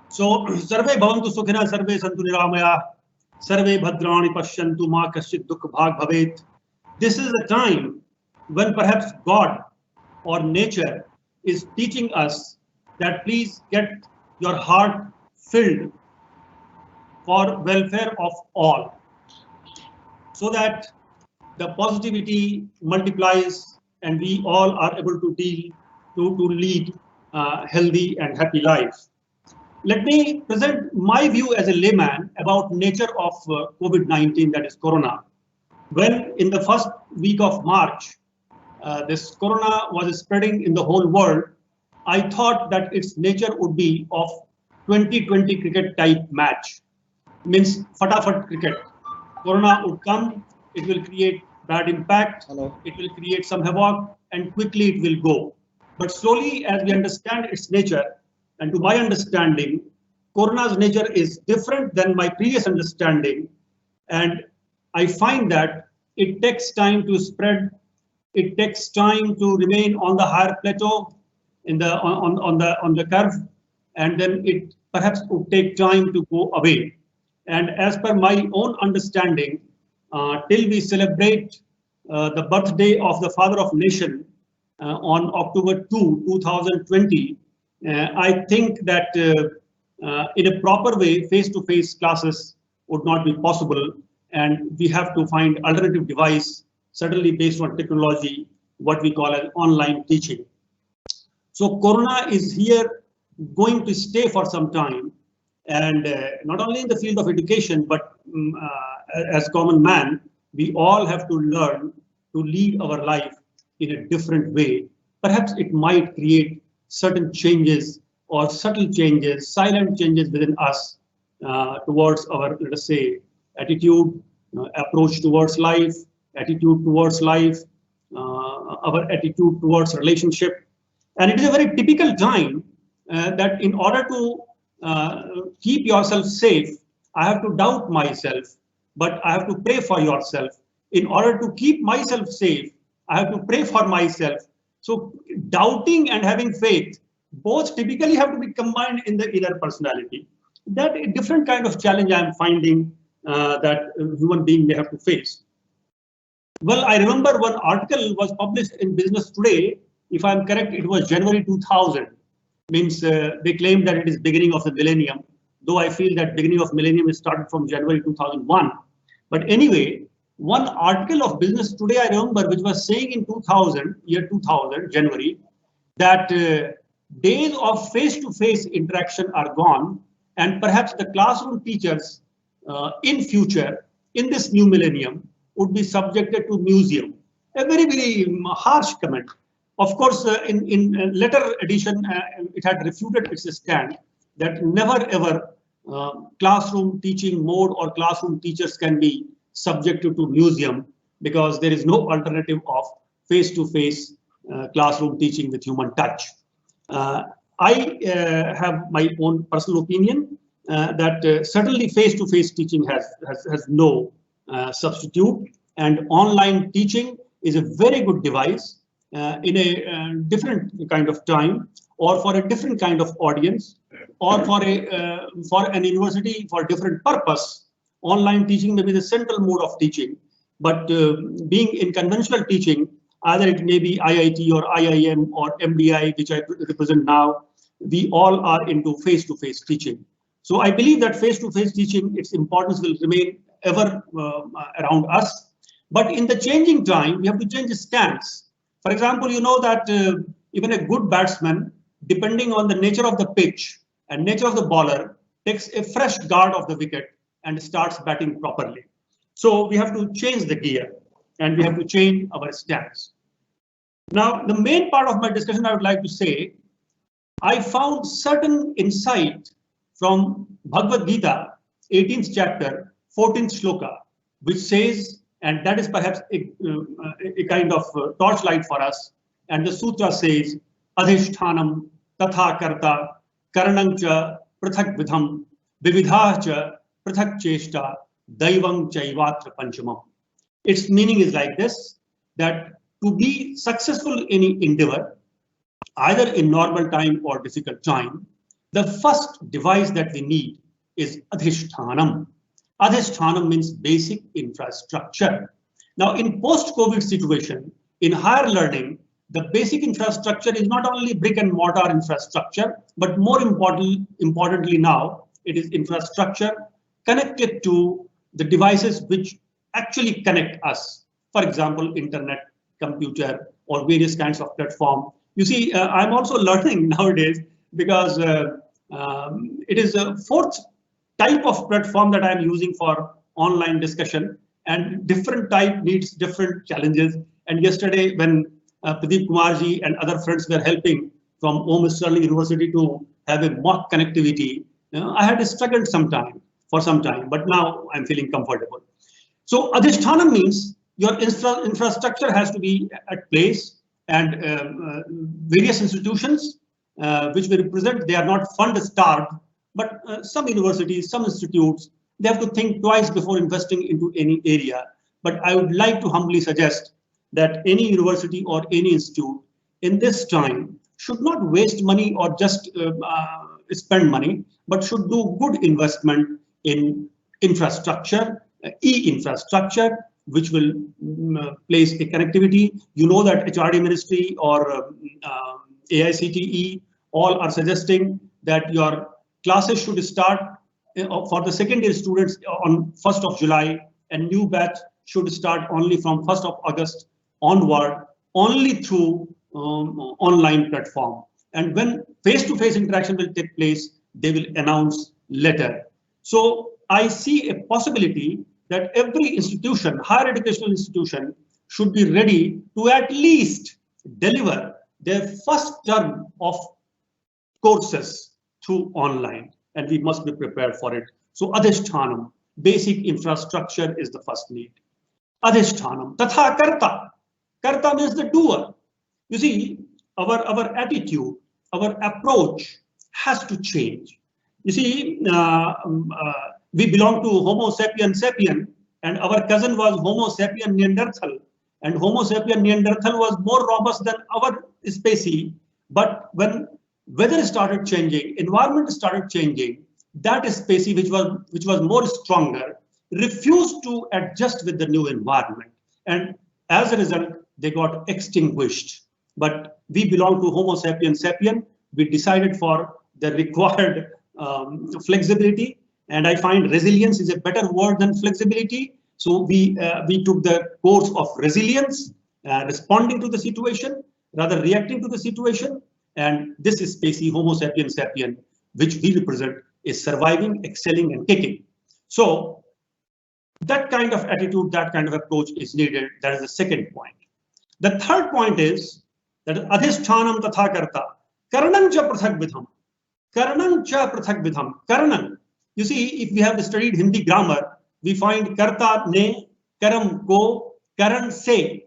So, Sarve bhavantu sukhina, sarve santu niramaya, sarve bhadrani pashyantu ma kaschit dukh bhag bhavet. This is a time when perhaps God or nature is teaching us that please get your heart filled for welfare of all, so that the positivity multiplies and we all are able to lead healthy and happy lives. Let me present my view as a layman about nature of COVID-19, that is Corona. When in the first week of March, this Corona was spreading in the whole world, I thought that its nature would be of 2020 cricket type match. Means fatafat cricket. Corona would come, it will create bad impact, it will create some havoc, and quickly it will go. But slowly, as we understand its nature, and to my understanding, Corona's nature is different than my previous understanding, and I find that it takes time to spread. It takes time to remain on the higher plateau, on the curve, and then it perhaps would take time to go away. And as per my own understanding, till we celebrate the birthday of the Father of Nation on October 2, 2020, I think that in a proper way, face-to-face classes would not be possible, and we have to find alternative device, certainly based on technology, what we call as online teaching. So Corona is here, going to stay for some time, and not only in the field of education, but as common man, we all have to learn to lead our life in a different way. Perhaps it might create certain changes or subtle changes, silent changes within us towards our, let us say, attitude, approach towards life, our attitude towards relationship. And it is a very typical time that in order to keep yourself safe, I have to doubt myself, but I have to pray for yourself. In order to keep myself safe, I have to pray for myself. So doubting and having faith, both typically have to be combined in the inner personality. That a different kind of challenge I am finding that human being may have to face. Well, I remember one article was published in Business Today. If I'm correct, it was January 2000. Means they claim that it is beginning of the millennium, though I feel that beginning of millennium is started from January 2001. But anyway, one article of Business Today I remember, which was saying in year 2000, January, that days of face-to-face interaction are gone, and perhaps the classroom teachers in future, in this new millennium, would be subjected to museum. A very, very harsh comment. Of course, in later edition, it had refuted its stand that never ever classroom teaching mode or classroom teachers can be subjected to museum, because there is no alternative of face-to-face classroom teaching with human touch. I have my own personal opinion that certainly face-to-face teaching has no substitute, and online teaching is a very good device in a different kind of time, or for a different kind of audience, or for an university for different purpose. Online teaching may be the central mode of teaching, but being in conventional teaching, either it may be IIT or IIM or MDI, which I represent now, we all are into face-to-face teaching. So I believe that face-to-face teaching, its importance will remain ever around us. But in the changing time, we have to change the stance. For example, you know that even a good batsman, depending on the nature of the pitch and nature of the bowler, takes a fresh guard of the wicket and starts batting properly. So we have to change the gear and we have to change our stance. Now, the main part of my discussion, I would like to say I found certain insight from Bhagavad Gita, 18th chapter, 14th shloka, which says, and that is perhaps a kind of torchlight for us. And the sutra says, Adhishthanam tatha karta karanam cha prathak vidham vividha cha prathak cheshta daivang chaivatra panchamam. Its meaning is like this, that to be successful in any endeavor, either in normal time or difficult time, the first device that we need is Adhishthanam. Adhishthanam means basic infrastructure. Now, in post-COVID situation, in higher learning, the basic infrastructure is not only brick and mortar infrastructure, but more importantly now, it is infrastructure connected to the devices which actually connect us. For example, internet, computer, or various kinds of platform. You see, I'm also learning nowadays because it is a fourth type of platform that I'm using for online discussion, and different type needs different challenges. And yesterday, when Pradeep Kumarji and other friends were helping from Sterling University to have a mock connectivity, I had struggled for some time, but now I'm feeling comfortable. So Adhisthana means your infrastructure has to be at place, and various institutions which we represent, they are not fund-starved, but some universities, some institutes, they have to think twice before investing into any area. But I would like to humbly suggest that any university or any institute in this time should not waste money or just spend money, but should do good investment in infrastructure, e-infrastructure, which will place a connectivity. You know that HRD Ministry or AICTE all are suggesting that your classes should start for the second year students on 1st of July, and new batch should start only from 1st of August onward, only through online platform. And when face-to-face interaction will take place, they will announce later. So I see a possibility that every institution, higher educational institution, should be ready to at least deliver their first term of courses through online, and we must be prepared for it. So Adhishthanam, basic infrastructure is the first need. Adhishthanam, tatha karta. Karta means the doer. You see, our attitude, our approach has to change. You see, we belong to Homo sapien sapien, and our cousin was Homo sapien Neanderthal, and Homo sapien Neanderthal was more robust than our species. But when weather started changing, environment started changing, that species which was more stronger refused to adjust with the new environment, and as a result they got extinguished. But we belong to Homo sapien sapien. We decided for the required flexibility, and I find resilience is a better word than flexibility. So we took the course of resilience, responding to the situation rather reacting to the situation. And this species, Homo sapien sapien, which we represent, is surviving, excelling, and kicking. So that kind of attitude, that kind of approach is needed. That is the second point. The third point is that Adhishthanam tatha karta, karanam cha prathak vidham. Karanam cha prathak vidham. Karanam. You see, if we have studied Hindi grammar, we find karta ne, karam ko, karan se.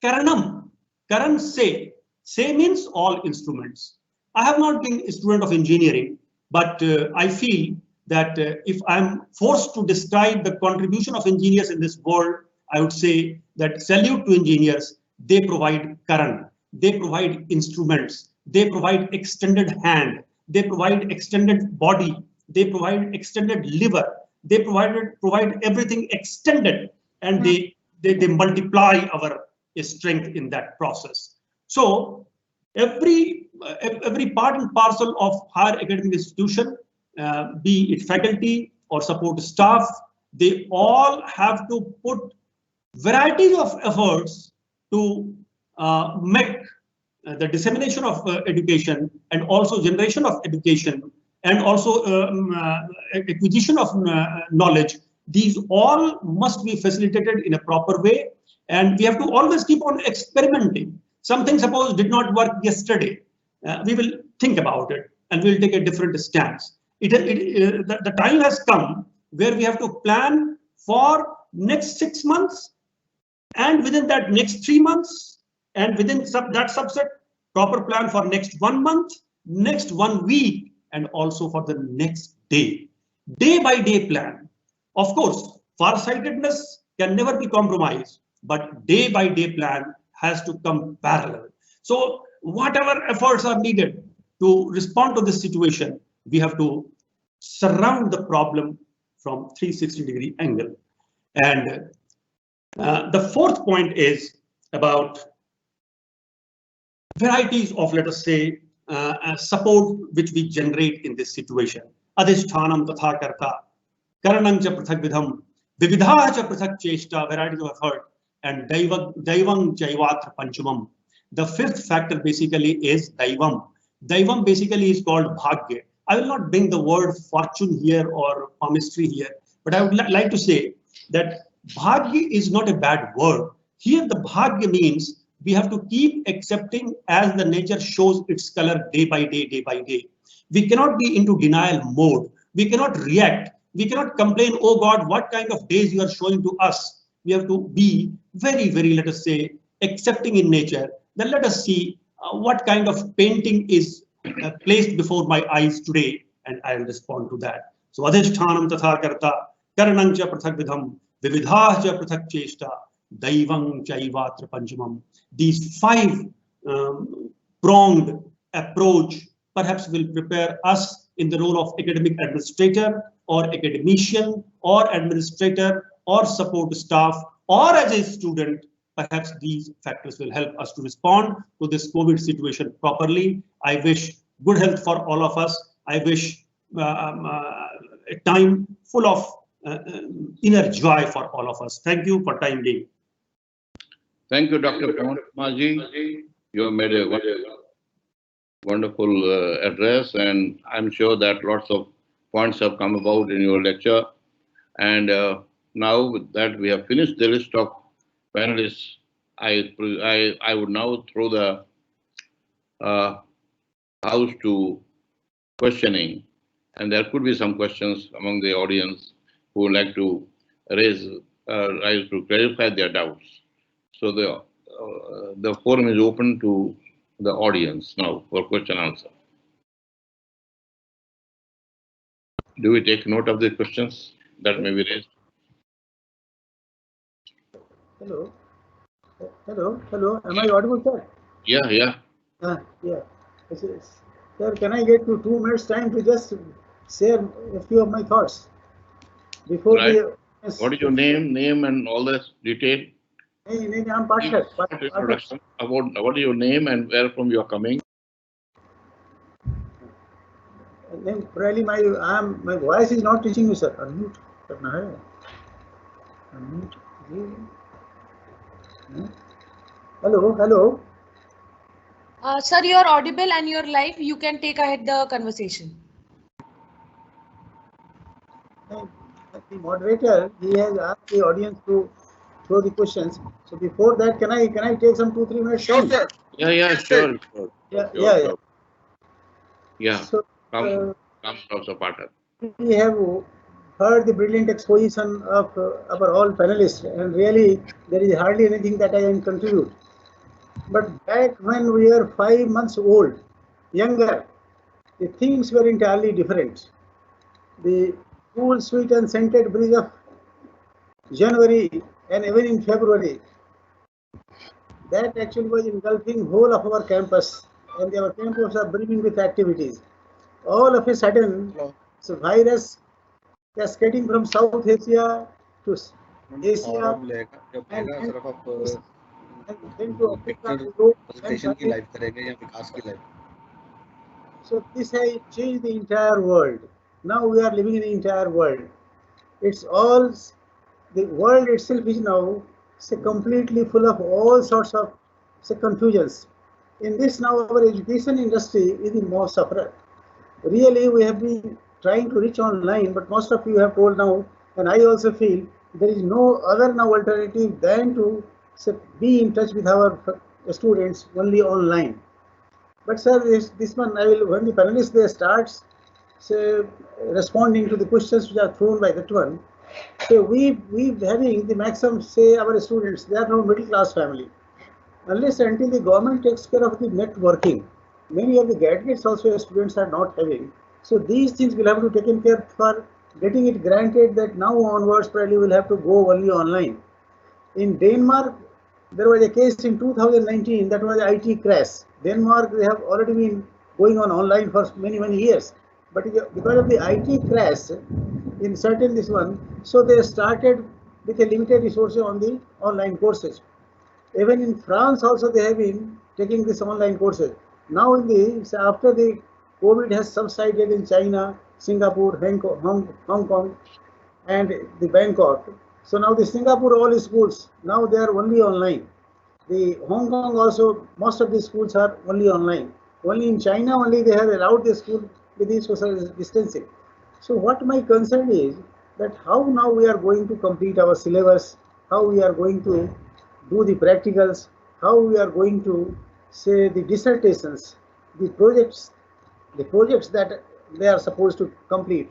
Karanam, karan se. Se means all instruments. I have not been a student of engineering, but I feel that if I'm forced to describe the contribution of engineers in this world, I would say that salute to engineers. They provide karan, they provide instruments, they provide extended hand, they provide extended body, they provide extended liver, they provide everything extended, and they multiply our strength in that process. So every part and parcel of higher academic institution, be it faculty or support staff, they all have to put varieties of efforts to make the dissemination of education, and also generation of education, and also acquisition of knowledge. These all must be facilitated in a proper way, and we have to always keep on experimenting. Something suppose did not work yesterday, we will think about it and we'll take a different stance. The time has come where we have to plan for next 6 months, and within that next 3 months, and within that subset, proper plan for next 1 month, next 1 week, and also for the next day. Day by day plan. Of course, farsightedness can never be compromised, but day by day plan has to come parallel. So whatever efforts are needed to respond to this situation, we have to surround the problem from 360-degree angle. And the fourth point is about varieties of, let us say, support which we generate in this situation. Adhishthanam tatha karta, karanam cha prathak vidham, vividha cha prathak cheshta, varieties of effort, and daivang jaivatra panchumam. The fifth factor basically is daivam. Daivam basically is called bhagya. I will not bring the word fortune here or palmistry here, but I would like to say that bhagya is not a bad word. Here the bhagya means we have to keep accepting as the nature shows its color day by day, day by day. We cannot be into denial mode. We cannot react. We cannot complain, oh God, what kind of days you are showing to us. We have to be very, very, let us say, accepting in nature. Then let us see what kind of painting is placed before my eyes today, and I will respond to that. So adhishthanam tatha karta, karanam cha prathak vidham, vividha cha prathak cheshta, daivang chaivatra panchumam. These 5 pronged approach perhaps will prepare us in the role of academic administrator or academician or administrator or support staff or as a student. Perhaps these factors will help us to respond to this COVID situation properly. I wish good health for all of us. I wish a time full of inner joy for all of us. Thank you for time being. Thank you, Dr. Pawan. You have made a wonderful address, and I'm sure that lots of points have come about in your lecture. And now that we have finished the list of panelists, I would now throw the house to questioning, and there could be some questions among the audience who would like to raise to clarify their doubts. So the forum is open to the audience now for question and answer. Do we take note of the questions that may be raised? Hello. Hello. Am I audible, sir? Yeah. Yeah. Sir, can I get to 2 minutes time to just share a few of my thoughts before right. Yes. What is your name and all this detail? I'm Pathak. Introduction about what is your name and where from you are coming? Then probably my voice is not reaching you, sir. Unmute. Hello. Sir, you're audible and you're live. You can take ahead the conversation. The moderator, he has asked the audience to throw the questions. So before that, can I take some 2-3 minutes? Sure, sir. Yeah, sure. Yeah. So, Come, Professor Pathak. We have heard the brilliant exposition of our all panelists, and really there is hardly anything that I can contribute. But back when we were 5 months old, younger, the things were entirely different. The cool, sweet and scented breeze of January and even in February, that actually was engulfing whole of our campus, and our campus are brimming with activities. All of a sudden, so virus cascading from South Asia to Asia and then to Africa. So this has changed the entire world. Now we are living in the entire world. It's all, the world itself is now completely full of all sorts of confusions. In this now our education industry is the most sufferer. Really we have been trying to reach online, but most of you have told now, and I also feel there is no other now alternative than to be in touch with our students only online. But sir, this one I will, when the panelists they starts say responding to the questions which are thrown by that one. So we having the maximum say our students they are from middle class family. Unless until the government takes care of the networking, many of the gadgets also students are not having. So these things will have to taken care for getting it granted that now onwards probably will have to go only online. In Denmark, there was a case in 2019 that was IT crash. Denmark, they have already been going on online for many years. But because of the IT crash in certain this one, so they started with a limited resources on the online courses. Even in France also they have been taking this online courses. Now in the after the COVID has subsided in China, Singapore, Hong Kong, and the Bangkok. So now the Singapore all schools now they are only online. The Hong Kong also most of the schools are only online. Only in China only they have allowed the school with the social distancing. So what my concern is that how now we are going to complete our syllabus, how we are going to do the practicals, how we are going to say the dissertations, the projects that they are supposed to complete.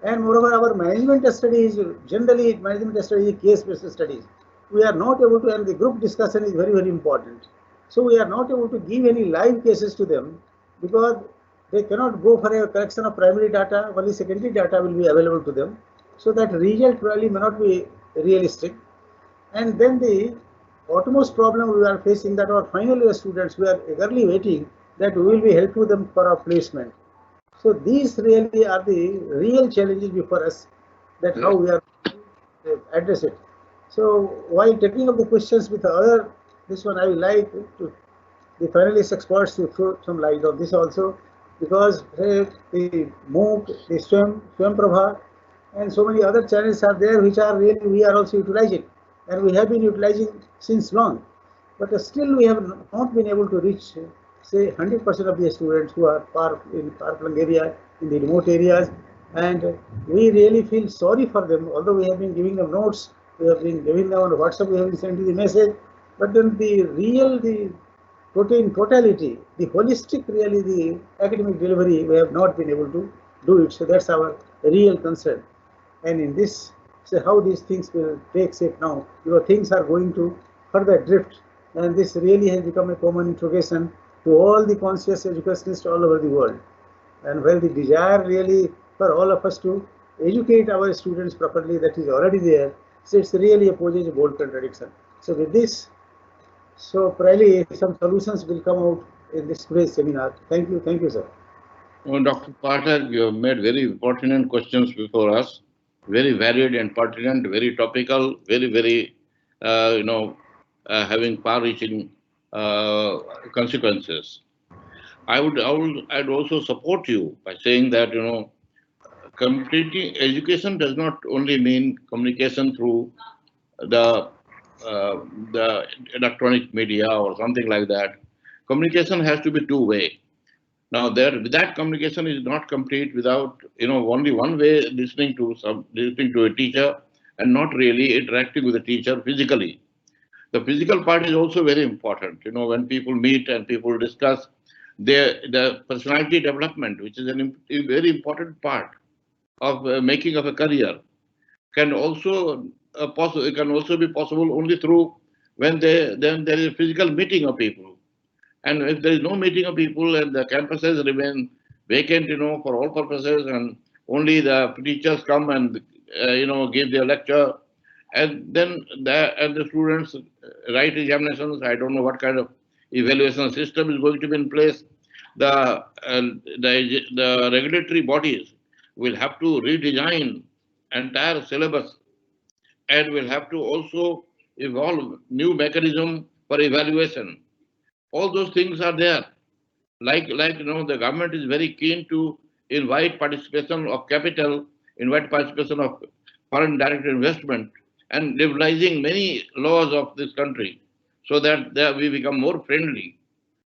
And moreover, our management studies, generally management studies, case-based studies, we are not able to, and the group discussion is very important. So we are not able to give any live cases to them because they cannot go for a collection of primary data, only secondary data will be available to them. So that result probably may not be realistic. And then the utmost problem we are facing that our final year students, we are eagerly waiting that we will be helping them for our placement. So these really are the real challenges before us that how we are to address it. So while taking up the questions with other, this one I would like to the finalist experts to throw some light on this also because the MOOC, the Swam Prabha and so many other channels are there which are really we are also utilizing and we have been utilizing since long. But still we have not been able to reach say 100% of the students who are in far-flung area, in the remote areas, and we really feel sorry for them. Although we have been giving them notes, we have been giving them on WhatsApp, we have been sending the message, but then the totality, the holistic, really the academic delivery, we have not been able to do it. So that's our real concern. And in this, so how these things will take shape now, because things are going to further drift, and this really has become a common interrogation to all the conscious educationists all over the world. And where the desire really for all of us to educate our students properly, that is already there. So it's really opposes a bold contradiction. So with this, so probably some solutions will come out in this today's seminar. Thank you, sir. Well, Dr. Pathak, you have made very pertinent questions before us, very varied and pertinent, very topical, very, having far-reaching consequences. I'd also support you by saying that completing education does not only mean communication through the electronic media or something like that. Communication has to be two-way. Now, that communication is not complete without only one way listening to a teacher and not really interacting with the teacher physically. The physical part is also very important. When people meet and people discuss the personality development, which is a very important part of making of a career, can also it can also be possible only through when there is a physical meeting of people. And if there is no meeting of people and the campuses remain vacant, for all purposes, and only the teachers come and give their lecture, and then the students write examinations. I don't know what kind of evaluation system is going to be in place. The regulatory bodies will have to redesign entire syllabus and will have to also evolve new mechanism for evaluation. All those things are there. The government is very keen to invite participation of capital, invite participation of foreign direct investment, and liberalizing many laws of this country so that we become more friendly.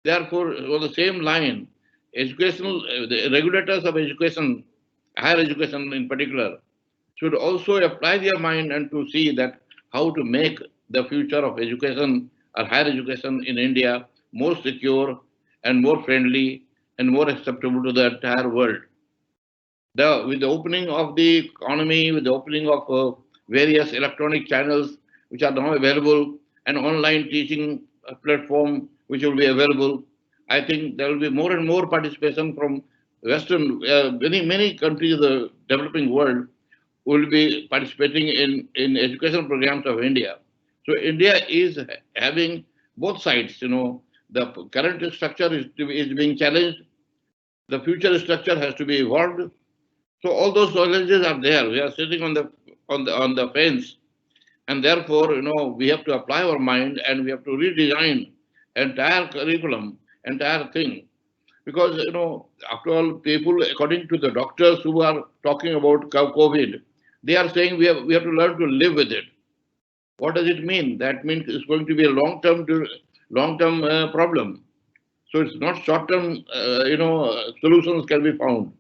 Therefore, on the same line, the regulators of education, higher education in particular, should also apply their mind and to see that how to make the future of education or higher education in India more secure and more friendly and more acceptable to the entire world. With the opening of the economy, with the opening of various electronic channels which are now available, and online teaching platform which will be available, I think there will be more and more participation from Western, many countries of the developing world will be participating in educational programs of India. So India is having both sides. The current structure is being challenged. The future structure has to be evolved. So all those challenges are there. We are sitting on the fence, and therefore, we have to apply our mind and we have to redesign entire curriculum, entire thing. Because, after all, people, according to the doctors who are talking about COVID, they are saying we have to learn to live with it. What does it mean? That means it's going to be a long-term problem. So it's not short-term, solutions can be found.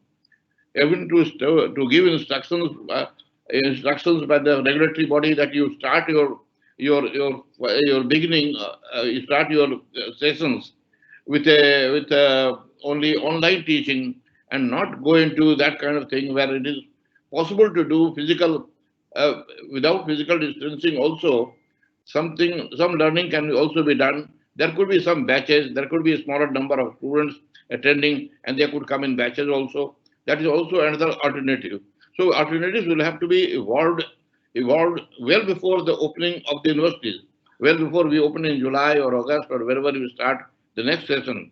Even to give instructions by the regulatory body that you start your beginning, you start your sessions with only online teaching and not go into that kind of thing where it is possible to do physical without physical distancing also. Some learning can also be done. There could be some batches, there could be a smaller number of students attending, and they could come in batches also. That is also another alternative. So alternatives will have to be evolved well before the opening of the universities, well before we open in July or August or wherever we start the next session.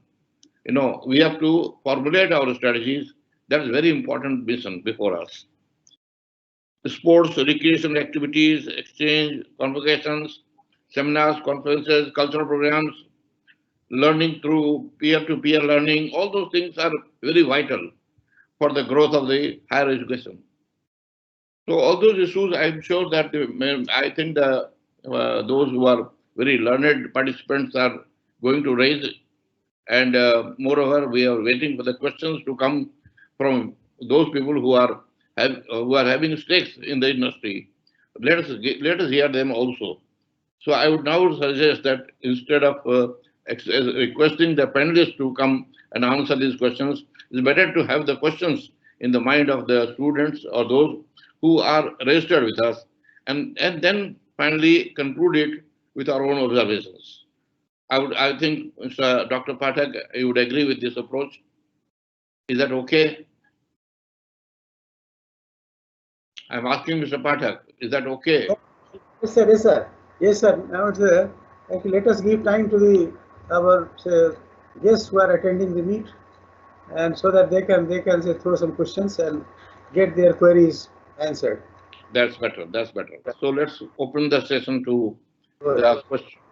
We have to formulate our strategies. That is very important mission before us. Sports, recreation activities, exchange, convocations, seminars, conferences, cultural programs, learning through peer-to-peer learning, all those things are very vital for the growth of the higher education. So all those issues, I'm sure that I think those who are very learned participants are going to raise it. And moreover, we are waiting for the questions to come from those people who are having stakes in the industry. Let us hear them also. So I would now suggest that instead of requesting the panelists to come and answer these questions, it's better to have the questions in the mind of the students or those who are registered with us, and then finally conclude it with our own observations. I think, Dr. Pathak, you would agree with this approach. Is that okay? I'm asking Mr. Pathak, is that okay? Yes, sir. Yes, sir. Yes, sir. Now, sir, let us give time to our guests who are attending the meet, and so that they can throw some questions and get their queries answered. That's better. That's better. So let's open the session to the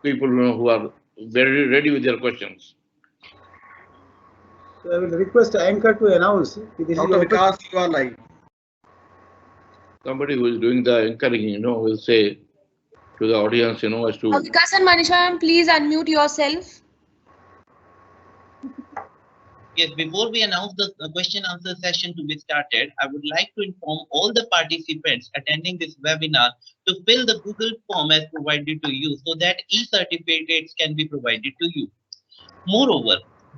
people who are very ready with their questions. So I will request the anchor to announce. Dr. Vikas, you are live. Somebody who is doing the anchoring, will say to the audience, as to. Vikas and Manisha, please unmute yourself. Yes, before we announce the question answer session to be started, I would like to inform all the participants attending this webinar to fill the Google form as provided to you so that e-certificates can be provided to you. Moreover,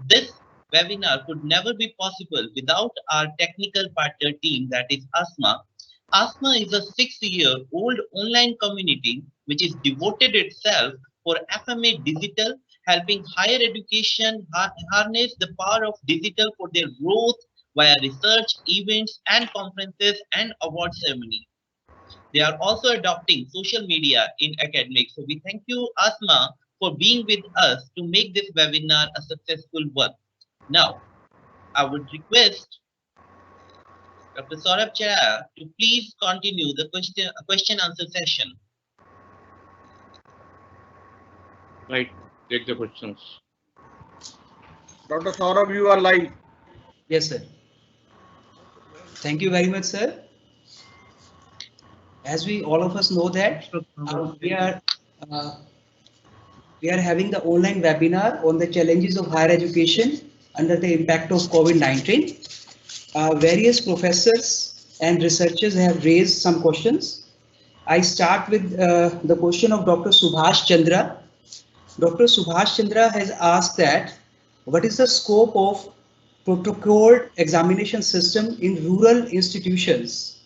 this webinar could never be possible without our technical partner team, that is ASMA. ASMA is a 6-year-old online community which is devoted itself for FMA Digital, helping higher education harness the power of digital for their growth via research, events, and conferences and award ceremony. They are also adopting social media in academics. So we thank you, ASMA, for being with us to make this webinar a successful one. Now, I would request Dr. Saurabh Chaya to please continue the question answer session. Right, take the questions. Dr. Saurabh, you are live. Yes, sir. Thank you very much, sir. As we all of us know that we are having the online webinar on the challenges of higher education under the impact of COVID-19. Various professors and researchers have raised some questions. I start with the question of Dr. Subhash Chandra. Dr. Subhash Chandra has asked that what is the scope of protocolled examination system in rural institutions?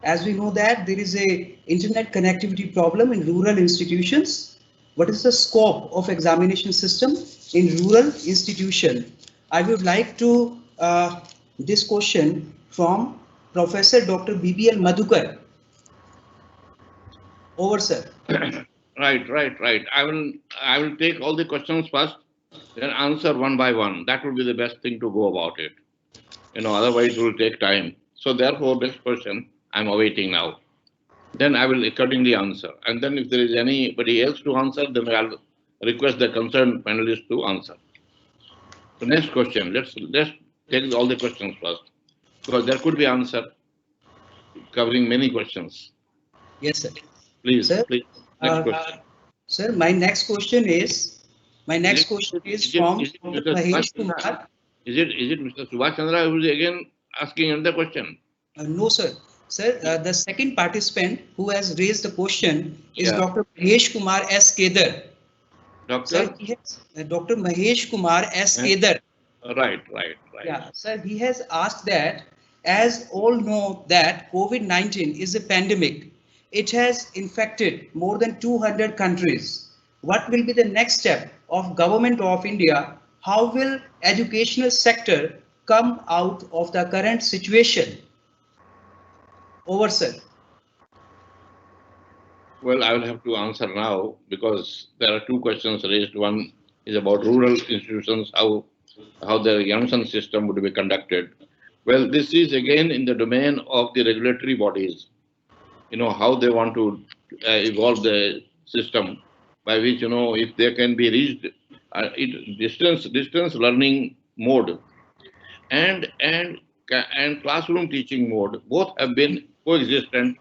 As we know that there is a internet connectivity problem in rural institutions. What is the scope of examination system in rural institution? I would like to this question from Professor Dr. BBL Madhukar. Over, sir. Right. I will take all the questions first, then answer one by one. That will be the best thing to go about it. Otherwise it will take time. So therefore, this question I'm awaiting now. Then I will accordingly answer. And then if there is anybody else to answer, then I'll request the concerned panelists to answer. The next question, let's take all the questions first, because there could be answer covering many questions. Yes, sir. Please, sir, please. Next question. Sir, my next question is from Mr. Mahesh Kumar. Is it Mr. Subhash Chandra who is again asking another question? No, sir. Sir, the second participant who has raised the question is Dr. Mahesh Kumar S. Kedar. Doctor? Sir, Dr. Mahesh Kumar S. Kedar. Right. Yeah, sir, he has asked that, as all know that COVID-19 is a pandemic. It has infected more than 200 countries. What will be the next step of Government of India? How will educational sector come out of the current situation? Over, sir. Well, I will have to answer now because there are two questions raised. One is about rural institutions, how the Janssen system would be conducted. Well, this is again in the domain of the regulatory bodies. How they want to evolve the system by which, if they can be reached, distance learning mode and classroom teaching mode, both have been coexistent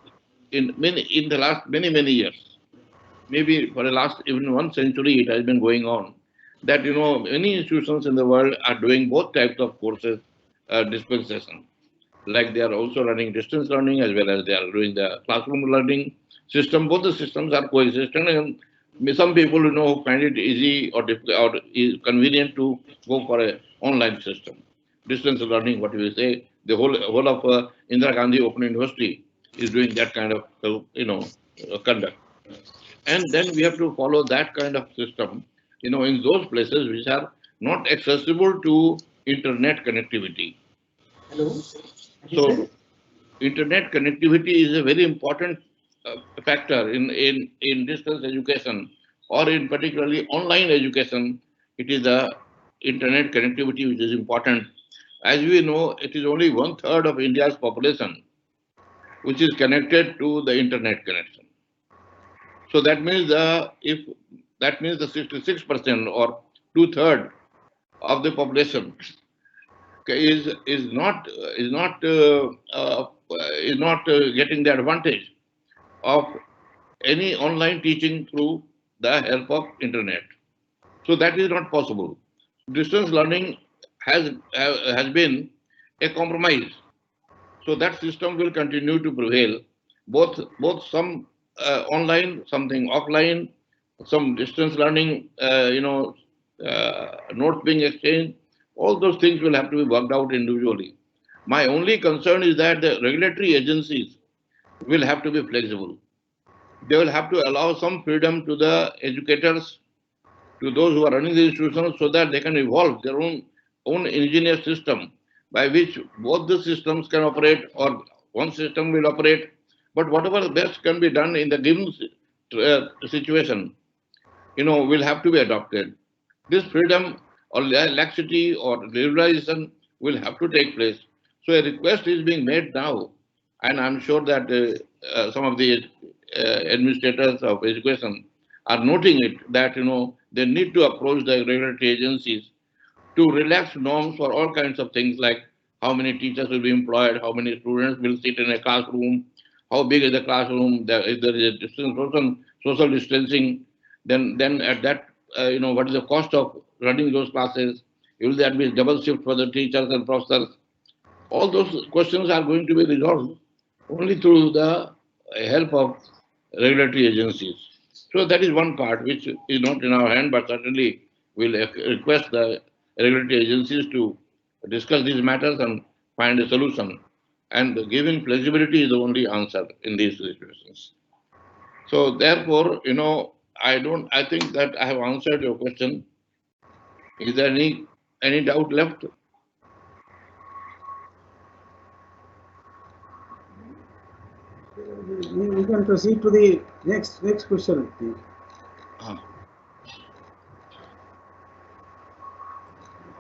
in the last many years. Maybe for the last even 1 century it has been going on. That many institutions in the world are doing both types of courses dispensation. Like they are also running distance learning as well as they are doing the classroom learning system. Both the systems are coexistent, and some people find it easy or difficult or is convenient to go for an online system. Distance learning, what you say, the whole of Indira Gandhi Open University is doing that kind of conduct. And then we have to follow that kind of system, in those places which are not accessible to internet connectivity. Hello. So internet connectivity is a very important factor in distance education, or in particularly online education. It is the internet connectivity which is important. As we know, it is only 1/3 of India's population which is connected to the internet connection. So that means the 66% or 2/3 of the population is not getting the advantage of any online teaching through the help of internet. So that is not possible. Distance learning has been a compromise. So that system will continue to prevail. Both some online, something offline, some distance learning, notes being exchanged. All those things will have to be worked out individually. My only concern is that the regulatory agencies will have to be flexible. They will have to allow some freedom to the educators, to those who are running the institutions, so that they can evolve their own engineer system by which both the systems can operate, or one system will operate. But whatever the best can be done in the given situation, will have to be adopted. This freedom or laxity or liberalization will have to take place. So a request is being made now, and I'm sure that some of the administrators of education are noting it, that they need to approach the regulatory agencies to relax norms for all kinds of things, like how many teachers will be employed, how many students will sit in a classroom, how big is the classroom, if there is a distance, social distancing, then at that, what is the cost of running those classes? Will there be double shift for the teachers and professors? All those questions are going to be resolved only through the help of regulatory agencies. So that is one part which is not in our hand, but certainly we'll request the regulatory agencies to discuss these matters and find a solution. And giving flexibility is the only answer in these situations. So therefore, I think that I have answered your question. Is there any doubt left? We can proceed to the next question, please.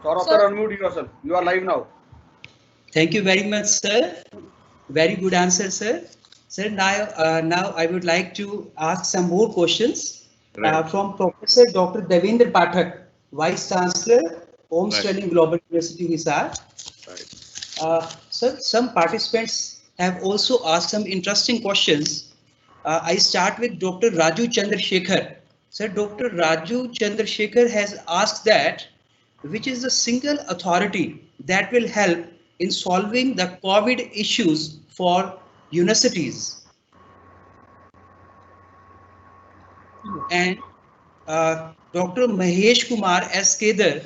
Saurabh, sir, unmute yourself. You are live now. Thank you very much, sir. Very good answer, sir. Sir, now I would like to ask some more questions from Professor Dr. Devendra Pathak, Vice Chancellor, Homesteading Global University, Hisar. Sir, some participants have also asked some interesting questions. I start with Dr. Raju Chandrasekhar. Sir, Dr. Raju Chandrasekhar has asked that which is the single authority that will help in solving the COVID issues for universities. And Dr. Mahesh Kumar S. Kedar,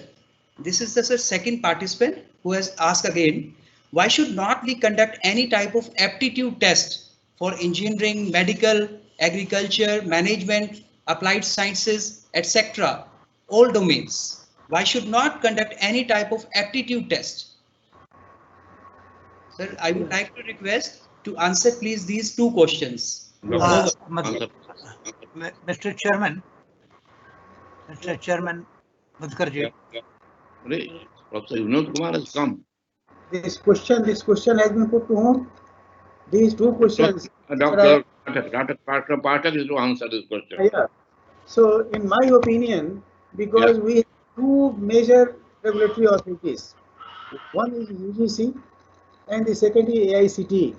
this is the second participant who has asked again, why should not we conduct any type of aptitude test for engineering, medical, agriculture, management, applied sciences, etc., all domains? Why should not conduct any type of aptitude test? Sir, I would like to request to answer please these two questions. Mr. Chairman, Madhukar ji. Professor Vinod Kumar has come. This question has been put to whom? These two questions. Dr. Pathak is to answer this question. Yeah. So, in my opinion, because we have two major regulatory authorities, one is UGC and the second is AICTE.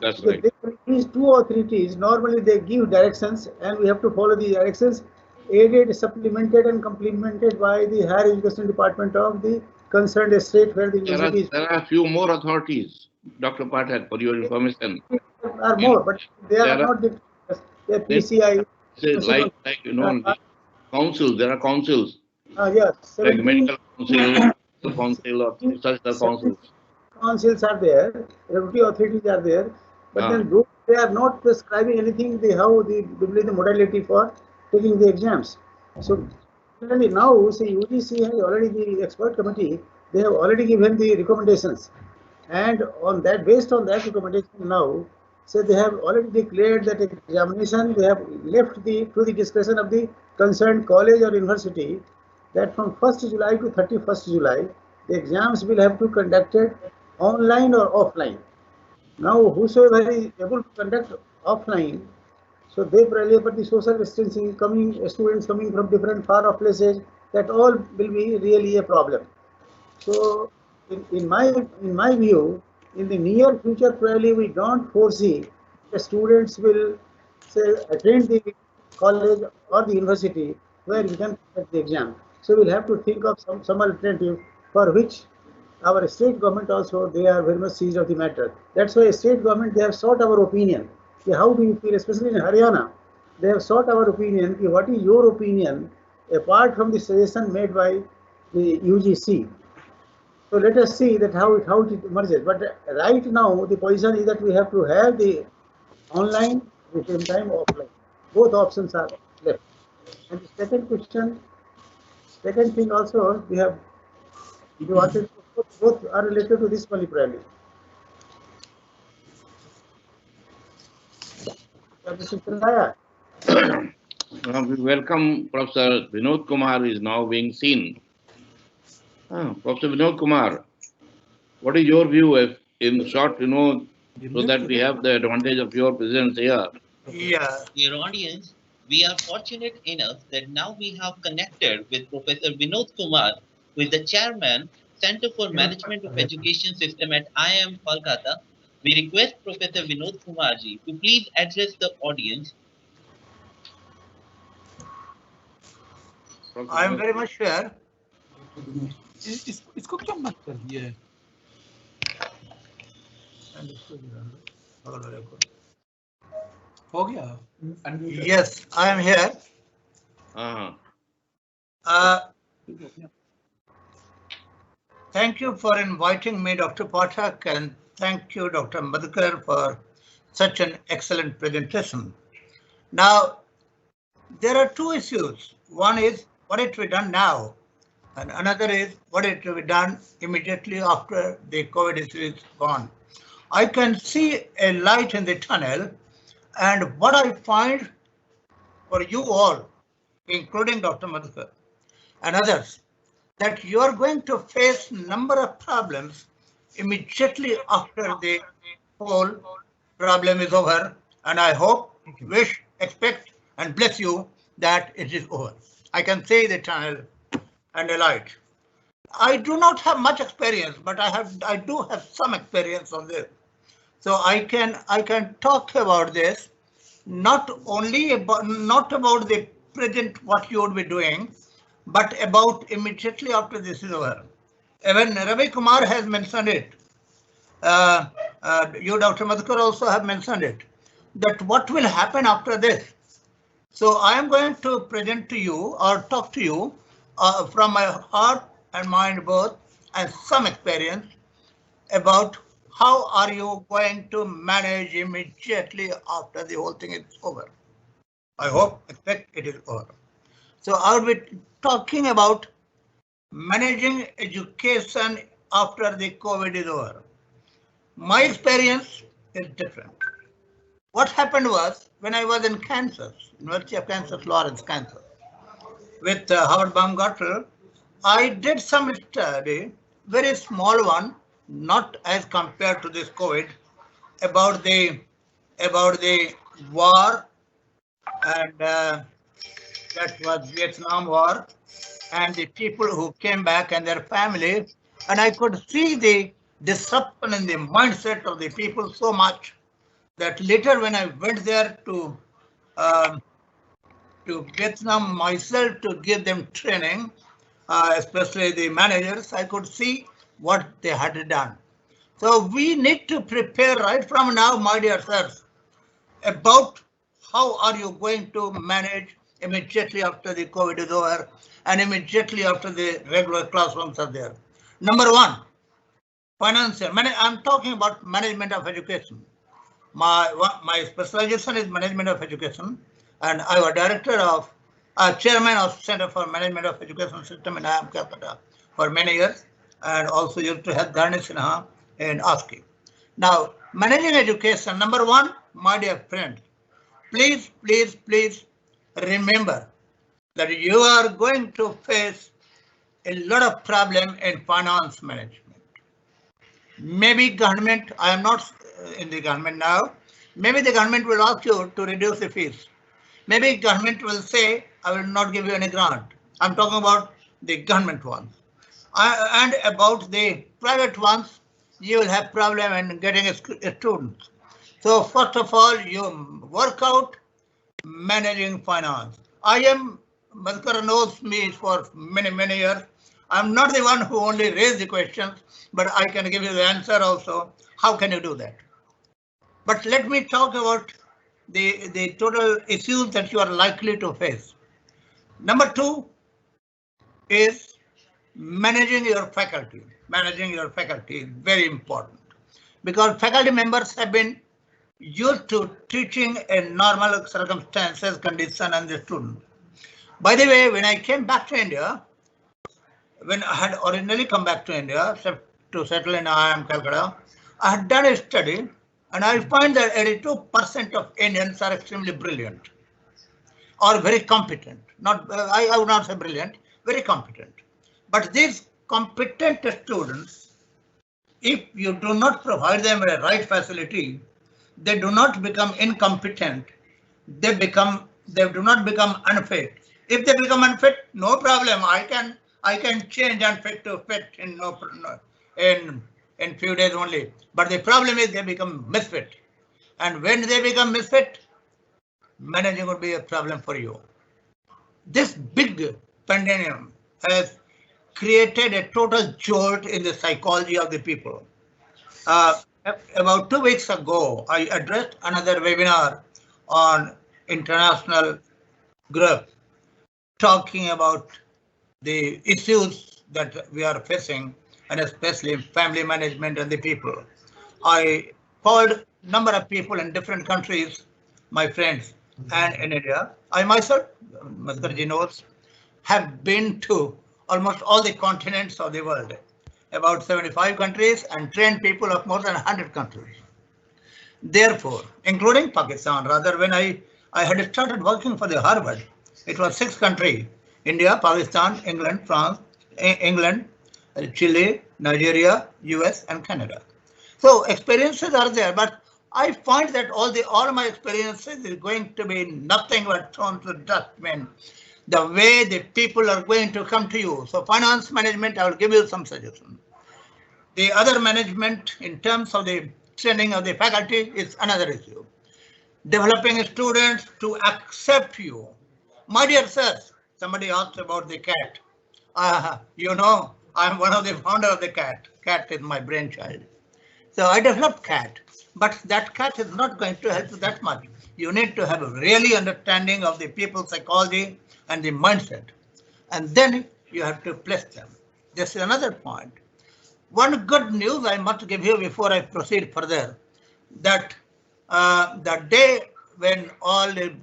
That's right. These two authorities normally they give directions, and we have to follow the directions, aided, supplemented, and complemented by the higher education department of the concerned state where the university is. There are a few more authorities, Dr. Pathak, for your information. There are more, but they are not the PCI. Like the councils, there are councils. Yes. Like medical council or research councils. Councils are there, regulatory authorities are there, but then they are not prescribing anything, how the modality for taking the exams. So clearly now, say UGC has already, the expert committee, they have already given the recommendations, and on that, based on that recommendation now, say they have already declared that examination, they have left to the discretion of the concerned college or university, that from 1st July to 31st July, the exams will have to be conducted online or offline. Now, whosoever is able to conduct offline, so they probably, but the social distancing, students coming from different far off places, that all will be really a problem. So, in my view, in the near future, probably we don't foresee the students will say attend the college or the university where we can conduct the exam. So we'll have to think of some alternative for which our state government also, they are very much seized of the matter. That's why state government, they have sought our opinion. How do you feel, especially in Haryana? They have sought our opinion. What is your opinion apart from the suggestion made by the UGC? So let us see that how it emerges. But right now, the position is that we have to have the online at the same time offline. Both options are left. And the second thing also, we have, if you wanted, both are related to this only probably. We welcome Professor Vinod Kumar is now being seen. Professor Vinod Kumar, what is your view in short, so that we have the advantage of your presence here? Dear audience, we are fortunate enough that now we have connected with Professor Vinod Kumar, who is the chairman, Center for Management of Education System at IIM Kolkata. We request Professor Vinod Kumar ji to please address the audience. I am very much sure. इसको क्यों मत कर दिए? हो गया? Yes, I am here. Thank you for inviting me, Dr. Pathak, and thank you, Dr. Madhukar, for such an excellent presentation. Now, there are two issues. One is what it to be done now, and another is what it to be done immediately after the COVID issue is gone. I can see a light in the tunnel, and what I find for you all, including Dr. Madhukar and others, that you are going to face number of problems immediately after the whole problem is over, and I hope, wish, expect, and bless you that it is over. I can see the tunnel and the light. I do not have much experience, but I do have some experience on this, so I can talk about this, not about the present what you would be doing, but about immediately after this is over. Even Ravi Kumar has mentioned it. You, Dr. Madhukar, also have mentioned it, that what will happen after this. So I am going to present to you or talk to you from my heart and mind both, and some experience about how are you going to manage immediately after the whole thing is over. I hope, expect it is over. So I will be talking about managing education after the COVID is over. My experience is different. What happened was, when I was in Kansas, University of Kansas, Lawrence, Kansas, with Howard Baumgartner, I did some study, very small one, not as compared to this COVID, about the war, and that was Vietnam War, and the people who came back and their family, and I could see the disruption in the mindset of the people so much that later when I went there to Vietnam myself to give them training, especially the managers, I could see what they had done. So we need to prepare right from now, my dear sirs, about how are you going to manage immediately after the COVID is over and immediately after the regular classrooms are there. Number one, financial. I'm talking about management of education. My specialization is management of education, and I was director of, chairman of Center for Management of Education System in IIM Calcutta for many years, and also used to help Dharani Sinha in ASCII. Now, managing education, number one, my dear friend, please remember that you are going to face a lot of problem in finance management. Maybe government, I am not in the government now, maybe the government will ask you to reduce the fees. Maybe government will say, I will not give you any grant. I'm talking about the government ones. And about the private ones, you will have problem in getting a student. So first of all, you work out managing finance. Madhukar knows me for many years. I'm not the one who only raised the questions, but I can give you the answer also. How can you do that? But let me talk about the total issues that you are likely to face. Number two is managing your faculty. Managing your faculty is very important, because faculty members have been used to teaching in normal circumstances, condition, and the student. By the way, when I came back to India, when I had originally come back to India to settle in IIM Calcutta, I had done a study, and I find that 82% of Indians are extremely brilliant or very competent. Not, I would not say brilliant, very competent. But these competent students, if you do not provide them with a right facility, they do not become incompetent. They do not become unfit. If they become unfit, no problem. I can change unfit to fit in few days only. But the problem is they become misfit. And when they become misfit, managing would be a problem for you. This big pandemic has created a total jolt in the psychology of the people. About 2 weeks ago, I addressed another webinar on international group, talking about the issues that we are facing, and especially family management and the people. I called number of people in different countries, my friends, and in India. I myself, Madhukar knows, have been to almost all the continents of the world, about 75 countries, and trained people of more than 100 countries. Therefore, including Pakistan, rather when I had started working for the Harvard, it was 6 countries, India, Pakistan, England, France, England, Chile, Nigeria, US, and Canada. So experiences are there, but I find that all my experiences is going to be nothing but thrown to the dustbin. The way the people are going to come to you. So finance management, I will give you some suggestions. The other management in terms of the training of the faculty is another issue. Developing students to accept you. My dear sirs, somebody asked about the cat. You know, I'm one of the founder of the cat. Cat is my brainchild. So I developed cat, but that cat is not going to help you that much. You need to have a really understanding of the people's psychology and the mindset. And then you have to place them. This is another point. One good news I must give you before I proceed further, that the day when all the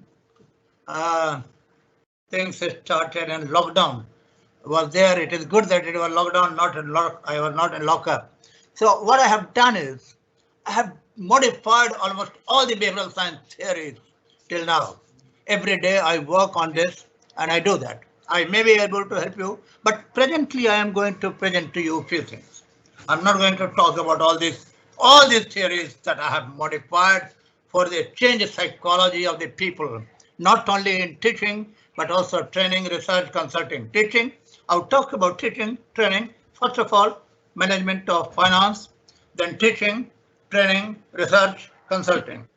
things started and lockdown was there, it is good that it was lockdown, I was not in lockup. So what I have done is, I have modified almost all the behavioral science theories till now. Every day I work on this and I do that. I may be able to help you, but presently I am going to present to you a few things. I'm not going to talk about all these theories that I have modified for the change psychology of the people, not only in teaching, but also training, research, consulting. Teaching, I'll talk about teaching, training, first of all, management of finance, then teaching, training, research, consulting.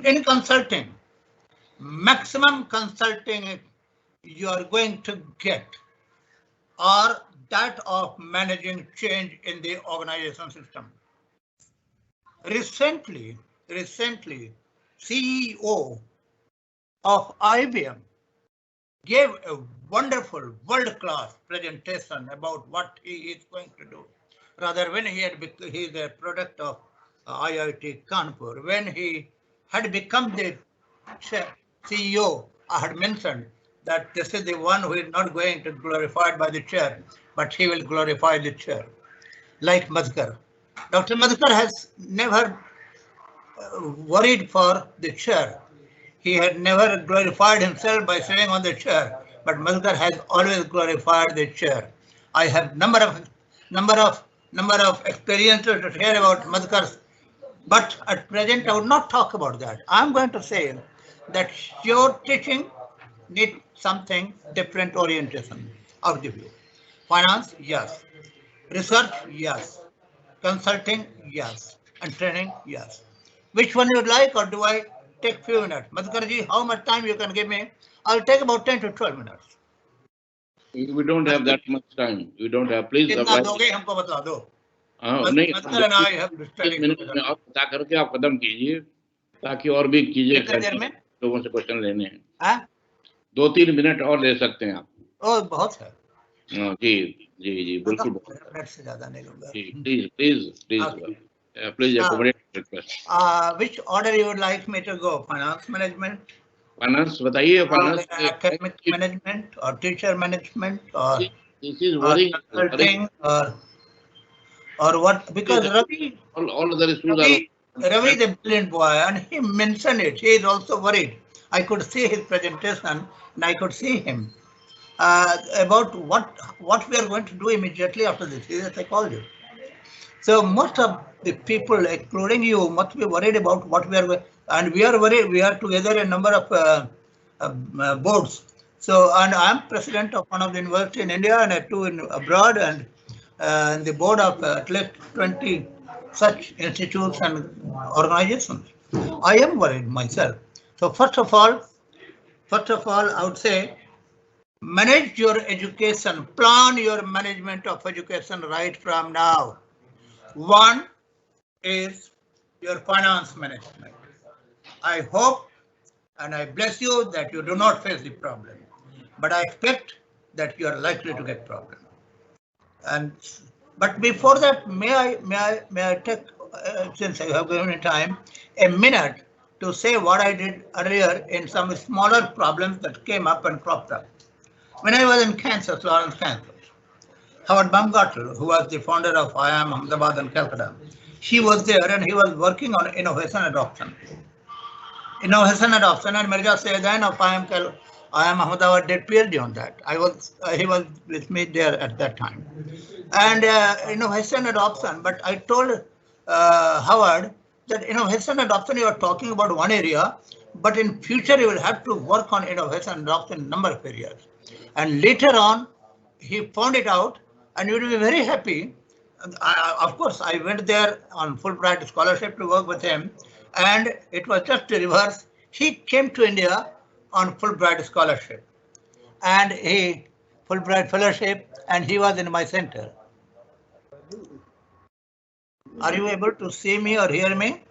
In consulting, maximum consulting you are going to get are that of managing change in the organization system. Recently, CEO of IBM gave a wonderful world-class presentation about what he is going to do. Rather, when he is a product of IIT Kanpur, when he had become the CEO, I had mentioned that this is the one who is not going to be glorified by the chair, but he will glorify the chair, like Madhukar. Dr. Madhukar has never worried for the chair. He had never glorified himself by sitting on the chair, but Madhukar has always glorified the chair. I have number of experiences to share about Madhukar's, but at present I would not talk about that. I'm going to say that your teaching needs something different orientation out of you. Finance, yes. Research, yes. Consulting, yes. And training, yes. Which one you would like, or do I take few minutes? Madhukarji, how much time you can give me? I'll take about 10 to 12 minutes. We don't have that much time. We don't have. Please. कितना दोगे हमको बता दो. नहीं. Madhukar and I have studied. Minute में आप बता करके आप कदम कीजिए ताकि और भी चीजें कितने देर में लोगों से क्वेश्चन लेने हैं. हाँ? 2-3 मिनट और ले सकते हैं आप. ओह बहुत है. जी बिल्कुल. मिनट से ज्यादा नहीं लूंगा. Please accommodate request. Which order you would like me to go? Finance management? Finance बताइए. Finance. Academic management or teacher management or this is very consulting or what? Because Ravi, all other issues Ravi is a brilliant boy and he mentioned it. He is also worried. I could see his presentation and I could see him about what we are going to do immediately after this. He is a psychologist. So most of the people, including you, must be worried about what we are, and we are worried. We are together a number of boards. So, and I am president of one of the university in India and 2 in abroad, and the board of at least 20 such institutes and organizations. I am worried myself. So first of all, I would say, manage your education, plan your management of education right from now. One is your finance management. I hope and I bless you that you do not face the problem, but I expect that you are likely to get problem. And But before that, may I take, since I have given me time, a minute to say what I did earlier in some smaller problems that came up and cropped up. When I was in Kansas, Lawrence, Kansas, Howard Baumgartner, who was the founder of IIM Ahmedabad and Calcutta, he was there and he was working on innovation adoption. Innovation adoption, and Mirza Sayyidain of IIM Ahmedabad did PhD on that. He was with me there at that time. And innovation adoption, but I told Howard that innovation adoption, you are talking about one area, but in future you will have to work on innovation adoption in a number of areas. And later on, he found it out, and you will be very happy. Of course, I went there on Fulbright scholarship to work with him, and it was just the reverse. He came to India on Fulbright scholarship, and Fulbright fellowship, and he was in my center. Are you able to see me or hear me?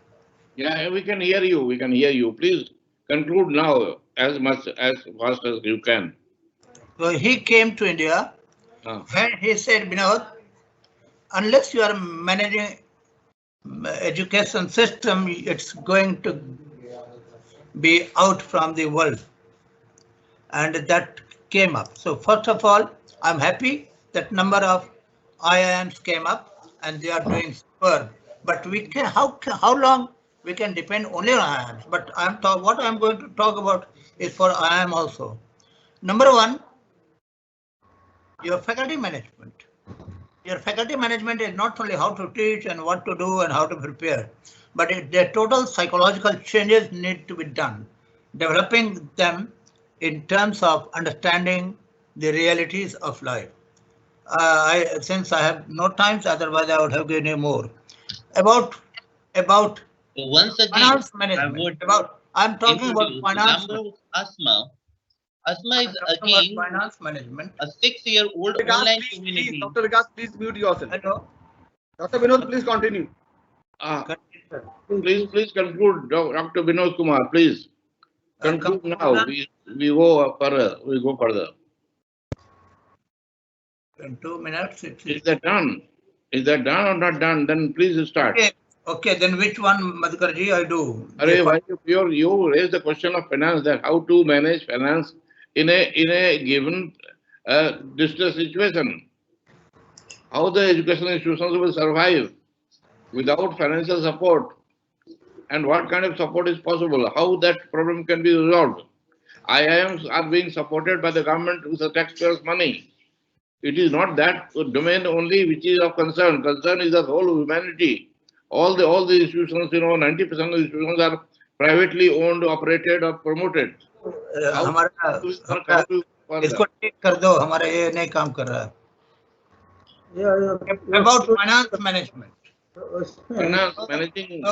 Yeah, we can hear you. We can hear you. Please conclude now as fast as you can. So he came to India and he said, Vinod, unless you are managing education system, it's going to be out from the world. And that came up. So first of all, I'm happy that number of IIMs came up and they are doing superb. But we can, how long we can depend only on IIMs? But what I'm going to talk about is for IIM also. Number one, your faculty management. Your faculty management is not only how to teach and what to do and how to prepare, but the total psychological changes need to be done. Developing them in terms of understanding the realities of life. Since I have no time, otherwise I would have given you more. About once again, finance management. I'm talking about finance. Asma is again finance management. A 6-year-old online community. Dr. Vikas, please mute yourself. Hello. Dr. Vinod, please continue. Please conclude, Dr. Vinod Kumar, please. Conclude now. We go further. We go further. In 2 minutes. Is that done? Is that done or not done? Then please start. Okay. Then which one, Madhukarji, I do? You raised the question of finance, that how to manage finance in a given distress situation. How the educational institutions will survive without financial support, and what kind of support is possible, how that problem can be resolved. IIMs are being supported by the government with the taxpayers' money. It is not that domain only which is of concern. Concern is the whole humanity. All the institutions, 90% of the institutions are privately owned, operated, or promoted. इसको ठीक कर दो, हमारा ये नहीं काम कर रहा है. About finance management. Finance managing.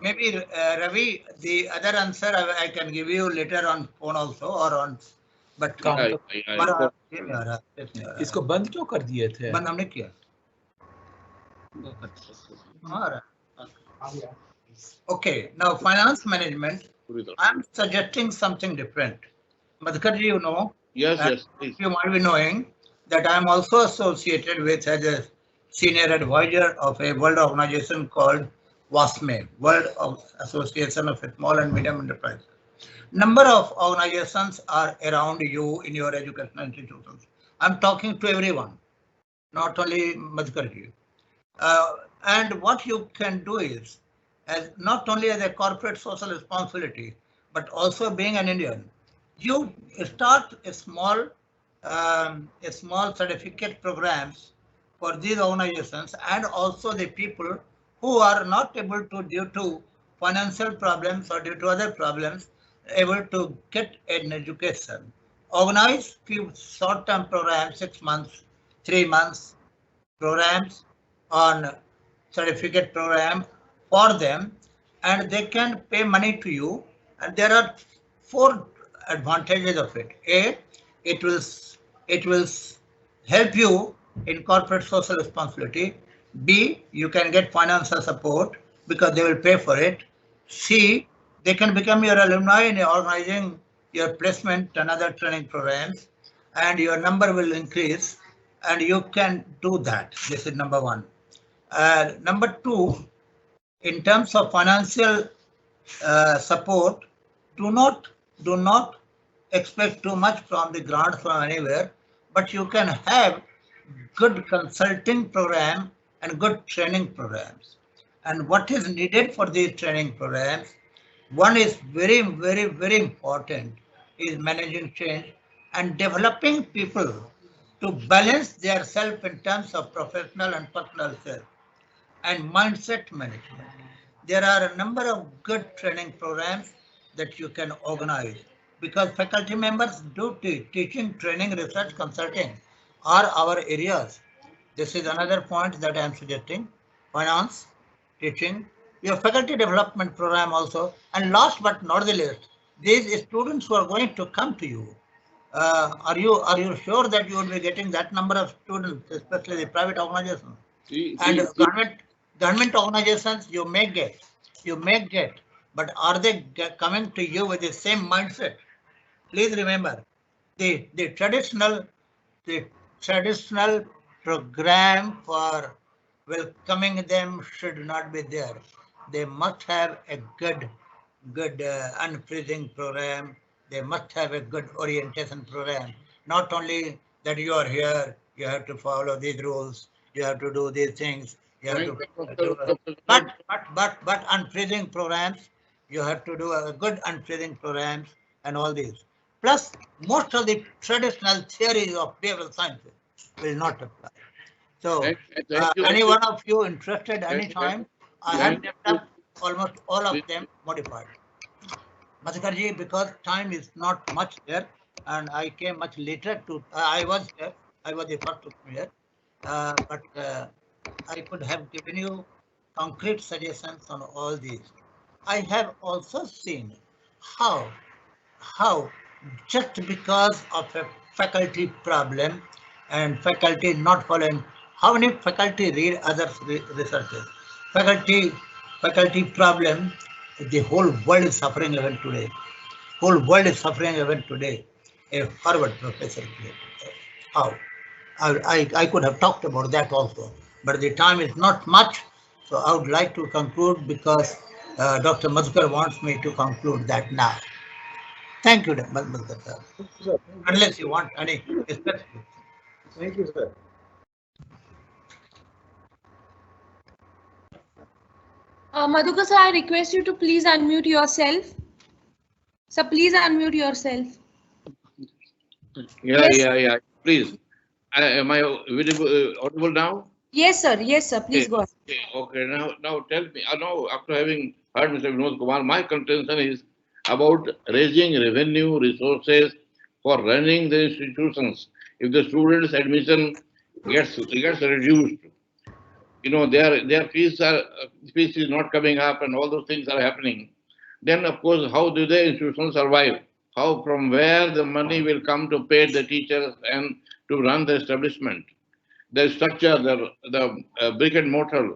Maybe Ravi, the other answer I can give you later on phone also or on. But इसको बंद क्यों कर दिए थे? बंद हमने किया. Okay, now finance management. I'm suggesting something different. Madhukarji, you know. Yes, please. You might be knowing that I'm also associated with as a senior advisor of a world organization called WASME, World Association of Small and Medium Enterprises. Number of organizations are around you in your educational institutions. I'm talking to everyone, not only Madhukarji. And what you can do is, as not only as a corporate social responsibility, but also being an Indian, you start a small certificate programs for these organizations, and also the people who are not able to, due to financial problems or due to other problems, able to get an education. Organize few short-term programs, 6 months, 3 months programs on certificate program for them, and they can pay money to you. And there are 4 advantages of it. A, it will help you in corporate social responsibility. B, you can get financial support because they will pay for it. C, they can become your alumni in organizing your placement and other training programs, and your number will increase. and you can do that. This is number one. Number two, in terms of financial support, do not expect too much from the grant from anywhere, but you can have good consulting program and good training programs. And what is needed for these training programs, one is very, very, very important, is managing change and developing people to balance their self in terms of professional and personal self and mindset management. There are a number of good training programs that you can organize because faculty members do teaching, training, research, consulting are our areas. This is another point that I am suggesting. Finance, teaching, your faculty development program also. And last but not the least, these students who are going to come to you, are you sure that you will be getting that number of students, especially the private organizations? And government organizations you may get, but are they coming to you with the same mindset? Please remember, the traditional program for welcoming them should not be there. They must have a good unfreezing program. They must have a good orientation program. Not only that you are here, you have to follow these rules, you have to do these things, you have but unfreezing programs, you have to do a good unfreezing programs and all these. Plus, most of the traditional theories of behavioral sciences will not apply. So, any one of you interested anytime, I have kept up almost all of them modified. Madhukarji, because time is not much there, and I came much later to, I was here, I was the first to come here, but I could have given you concrete suggestions on all these. I have also seen how just because of a faculty problem and faculty not following, how many faculty read other researches? Faculty problem, the whole world is suffering even today. Whole world is suffering even today. A Harvard professor created. How? I could have talked about that also, but the time is not much, so I would like to conclude because Dr. Madhukar wants me to conclude that now. Thank you, Madhukar sir. Unless you want any specific. Thank you, sir. Madhukar sir, I request you to please unmute yourself. Sir, please unmute yourself. Yeah. Please. Am I audible now? Yes, sir. Yes, sir. Please go ahead. Okay. Now tell me. Now, after having heard Mr. Vinod Kumar, my contention is about raising revenue resources for running the institutions. If the students' admission gets reduced, their fees is not coming up, and all those things are happening. Then, of course, how do the institutions survive? How, from where the money will come to pay the teachers and to run the establishment? The structure, the brick and mortar,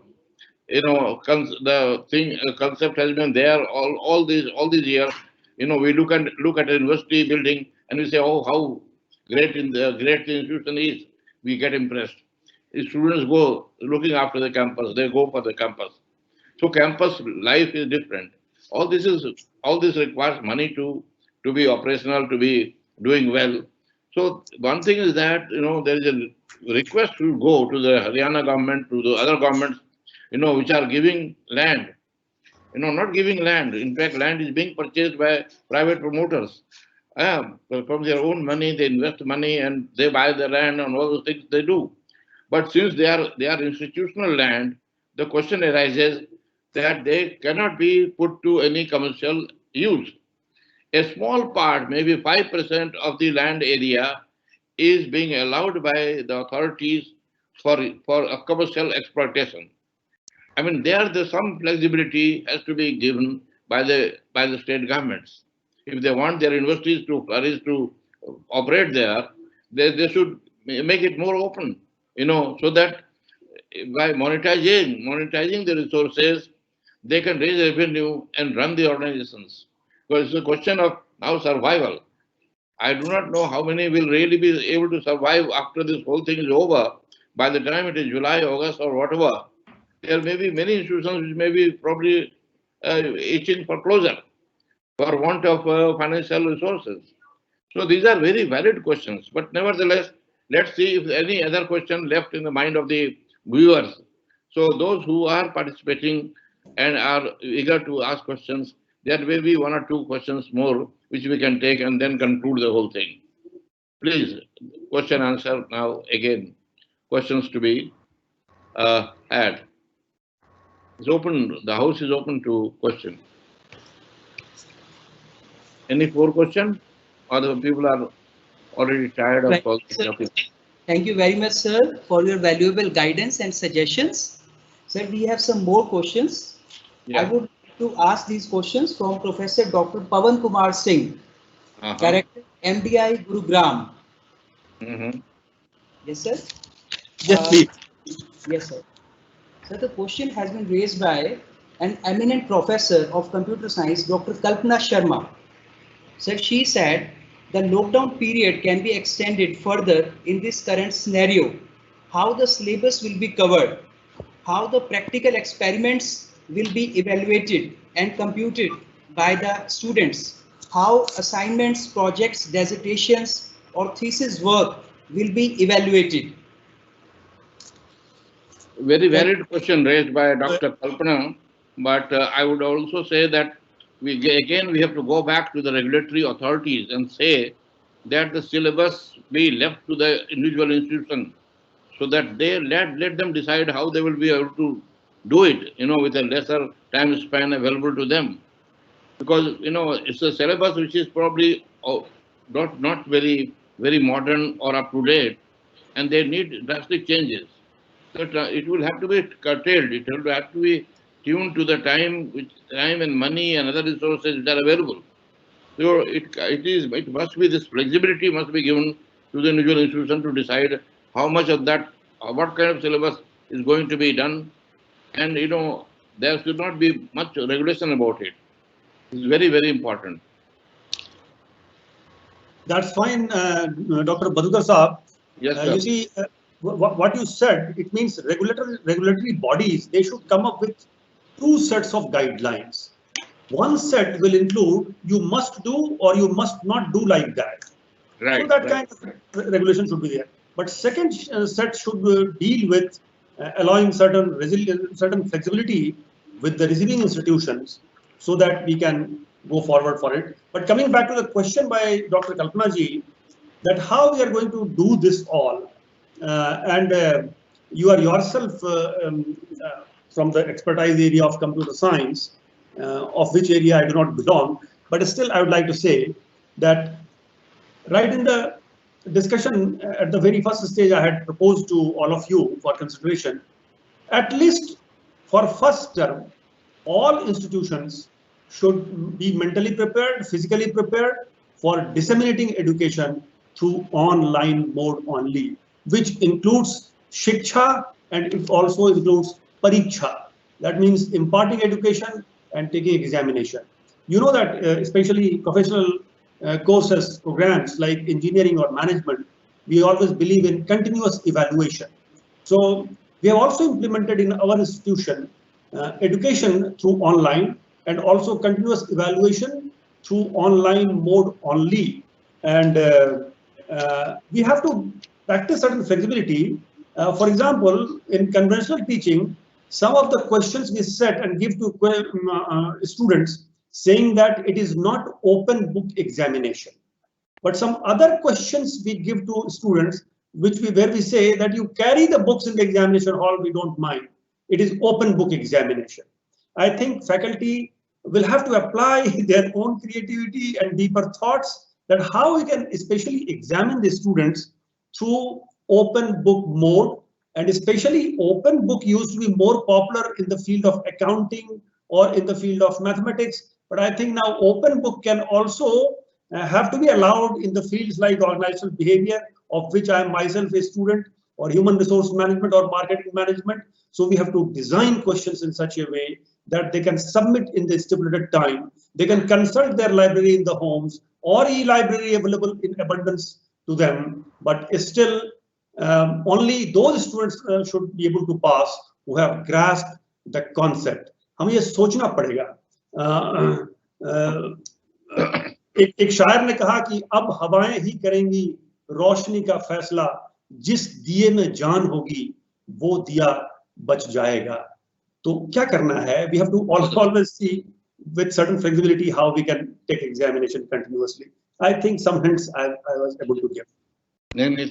the concept has been there all these years. We look at a university building and we say, oh, how great the institution is. We get impressed. The students go looking after the campus. They go for the campus. So campus life is different. All this requires money to be operational, to be doing well. So one thing is that there is a request to go to the Haryana government, to the other governments, which are giving land. Not giving land. In fact, land is being purchased by private promoters. From their own money, they invest money and they buy the land and all those things they do. But since they are institutional land, the question arises that they cannot be put to any commercial use. A small part, maybe 5% of the land area, is being allowed by the authorities for a commercial exploitation. I mean, some flexibility has to be given by the state governments. If they want their universities to flourish, to operate there, they should make it more open, so that by monetizing the resources, they can raise revenue and run the organizations. Because it's a question of now survival. I do not know how many will really be able to survive after this whole thing is over. By the time it is July, August, or whatever, there may be many institutions which may be probably itching for closure for want of financial resources. So these are very valid questions. But nevertheless, let's see if any other question left in the mind of the viewers. So those who are participating and are eager to ask questions, there may be one or two questions more which we can take and then conclude the whole thing. Please, question answer now again. Questions to be had. It's open. The house is open to question. Any more question? Or the people are already tired of Right, all sir. topics? Thank you very much, sir, for your valuable guidance and suggestions. Sir, we have some more questions. Yeah. I would like to ask these questions from Professor Dr. Pawan Kumar Singh, Director, MDI Gurugram. Yes, sir. Yes, please. Yes, sir. So the question has been raised by an eminent professor of computer science, Dr. Kalpana Sharma. So she said the lockdown period can be extended further in this current scenario. How the syllabus will be covered, how the practical experiments will be evaluated and computed by the students, how assignments, projects, dissertations, or thesis work will be evaluated. Very valid question raised by Dr. Kalpana, but I would also say that we have to go back to the regulatory authorities and say that the syllabus be left to the individual institution so that they let them decide how they will be able to do it, with a lesser time span available to them. Because, it's a syllabus which is probably not very, very modern or up to date, and they need drastic changes. So it will have to be curtailed. It will have to be tuned to the time and money and other resources which are available. So it must be, this flexibility must be given to the individual institution to decide how much of that, what kind of syllabus is going to be done, and there should not be much regulation about it. It's very, very important. That's fine, Dr. Madhukar Saab. Yes, sir. You see, what you said, it means regulatory bodies, they should come up with two sets of guidelines. One set will include you must do or you must not do like that. Right. So that kind of regulation should be there. But second set should deal with allowing certain flexibility with the receiving institutions so that we can go forward for it. But coming back to the question by Dr. Kalpana ji, that how we are going to do this all, and you are yourself from the expertise area of computer science, of which area I do not belong, but still I would like to say that right in the discussion at the very first stage I had proposed to all of you for consideration, at least for first term, all institutions should be mentally prepared, physically prepared for disseminating education through online mode only, which includes shiksha and it also includes pariksha. That means imparting education and taking examination. You know that especially professional courses, programs like engineering or management, we always believe in continuous evaluation. So we have also implemented in our institution education through online and also continuous evaluation through online mode only. And we have to practice certain flexibility. For example, in conventional teaching, some of the questions we set and give to students saying that it is not open book examination. But some other questions we give to students where we say that you carry the books in the examination hall, we don't mind. It is open book examination. I think faculty will have to apply their own creativity and deeper thoughts that how we can especially examine the students through open book mode, and especially open book used to be more popular in the field of accounting or in the field of mathematics. But I think now open book can also have to be allowed in the fields like organizational behavior, of which I am myself a student, or human resource management or marketing management. So we have to design questions in such a way that they can submit in the stipulated time. They can consult their library in the homes, or e-library available in abundance to them, but still only those students should be able to pass who have grasped the concept. हमें ये सोचना पड़ेगा. एक शायर ने कहा कि अब हवाएं ही करेंगी रोशनी का फैसला, जिस दिए में जान होगी वो दिया बच जाएगा. तो क्या करना है? We have to always see with certain flexibility how we can take examination continuously. I think some hints I was able to give.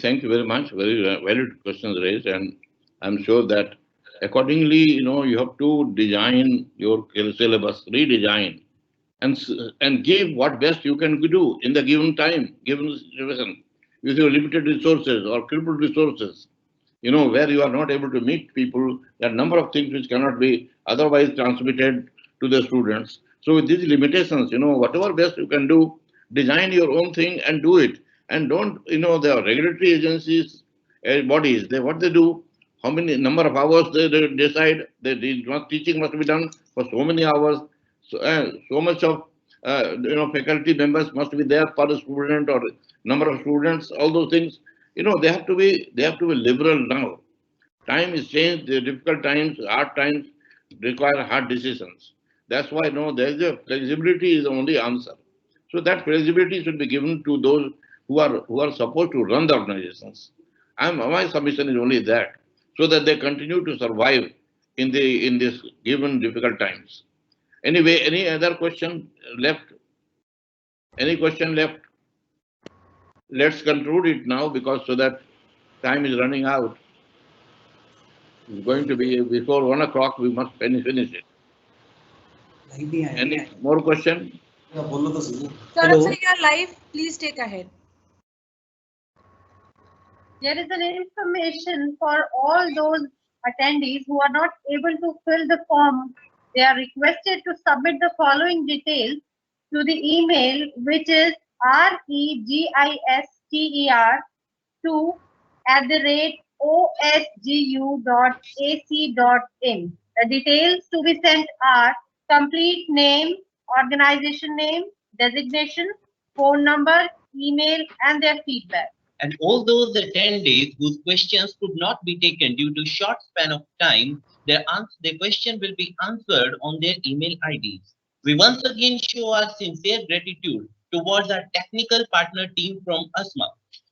Thank you very much. Very valid questions raised, and I'm sure that accordingly, you have to design your syllabus, redesign, and give what best you can do in the given time, given situation, with your limited resources or crippled resources. Where you are not able to meet people, there are a number of things which cannot be otherwise transmitted to the students. So with these limitations, whatever best you can do, design your own thing and do it. And don't, the regulatory agencies, bodies, what they do, how many number of hours they decide, teaching must be done for so many hours, so much of, faculty members must be there per student or number of students, all those things. They have to be liberal now. Time is changed. The difficult times, hard times require hard decisions. That's why there is a flexibility is the only answer. So that flexibility should be given to those who are supposed to run the organizations. My submission is only that, so that they continue to survive in this given difficult times. Anyway, any other question left? Any question left? Let's conclude it now, because so that time is running out. It's going to be before 1 o'clock. We must finish it. Any more question? Hello. Sir, you're live. Please take ahead. There is an information for all those attendees who are not able to fill the form. They are requested to submit the following details to the email, which is register@osgu.ac.in. The details to be sent are complete name, organization name, designation, phone number, email, and their feedback. And all those attendees whose questions could not be taken due to short span of time, their question will be answered on their email IDs. We once again show our sincere gratitude towards our technical partner team from ASMA.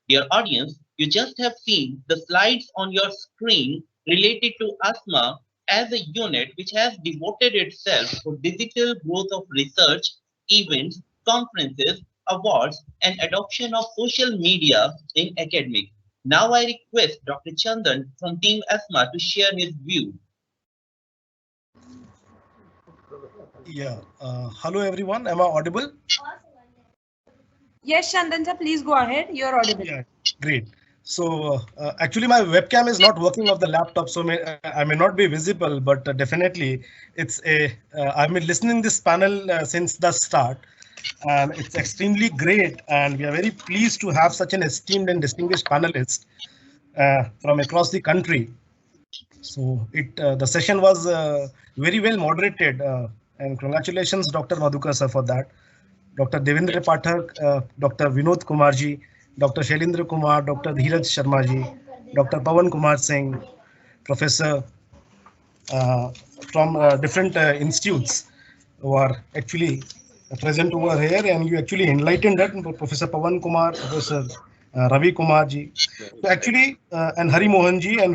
Dear audience, you just have seen the slides on your screen related to ASMA as a unit which has devoted itself for digital growth of research, events, conferences, awards, and adoption of social media in academics. Now I request Dr. Chandan from Team ASMA to share his view. Yeah. Hello, everyone. Am I audible? Yes, Chandan sir, please go ahead. You're audible. Yeah, great. So actually, my webcam is not working off the laptop, so I may not be visible, but definitely it's I've been listening this panel since the start, and it's extremely great, and we are very pleased to have such an esteemed and distinguished panelist from across the country. So the session was very well moderated, and congratulations, Dr. Madhukar sir, for that. Dr. Devendra Pathak, Dr. Vinod Kumar ji, Dr. Shailendra Kumar, Dr. Dheeraj Sharma ji, Dr. Pawan Kumar Singh, Professor from different institutes who are actually present over here, and you actually enlightened that, Professor Pawan Kumar, Professor Ravi Kumar ji, so actually, and Hari Mohan ji and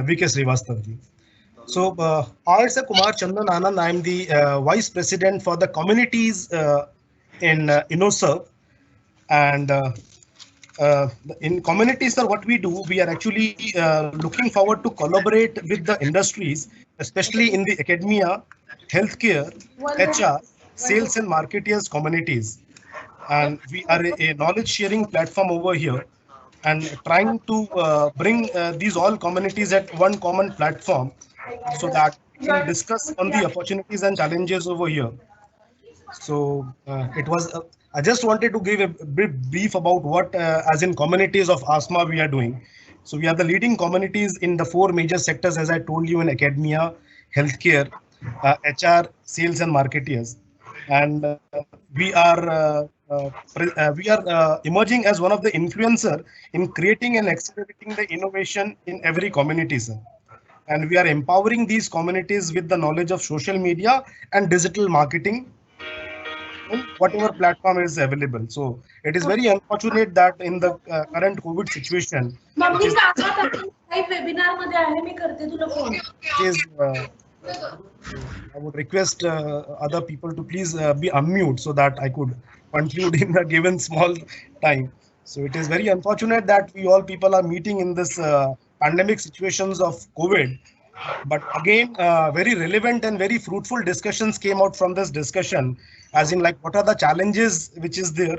V.K. Srivastav ji. So I, Sir Kumar Chandan Anand, I am the Vice President for the communities in InnoServe, and in communities, sir, what we do, we are actually looking forward to collaborate with the industries, especially in the academia, healthcare, HR, sales and marketeers communities. And we are a knowledge sharing platform over here, and trying to bring these all communities at one common platform, so that we can discuss on the opportunities and challenges over here. So it was, I just wanted to give a brief about what, as in communities of ASMA, we are doing. So we are the leading communities in the 4 major sectors, as I told you, in academia, healthcare, HR, sales and marketeers. and we are emerging as one of the influencer in creating and accelerating the innovation in every community, sir. And we are empowering these communities with the knowledge of social media and digital marketing on whatever platform is available. So it is very unfortunate that in the current COVID situation, mummy Sanga live webinar मध्ये आहे मी करते तुला phone is I would request other people to please be unmute so that I could conclude in a given small time. So it is very unfortunate that we all people are meeting in this pandemic situations of COVID. But again, very relevant and very fruitful discussions came out from this discussion, as in like what are the challenges which is there,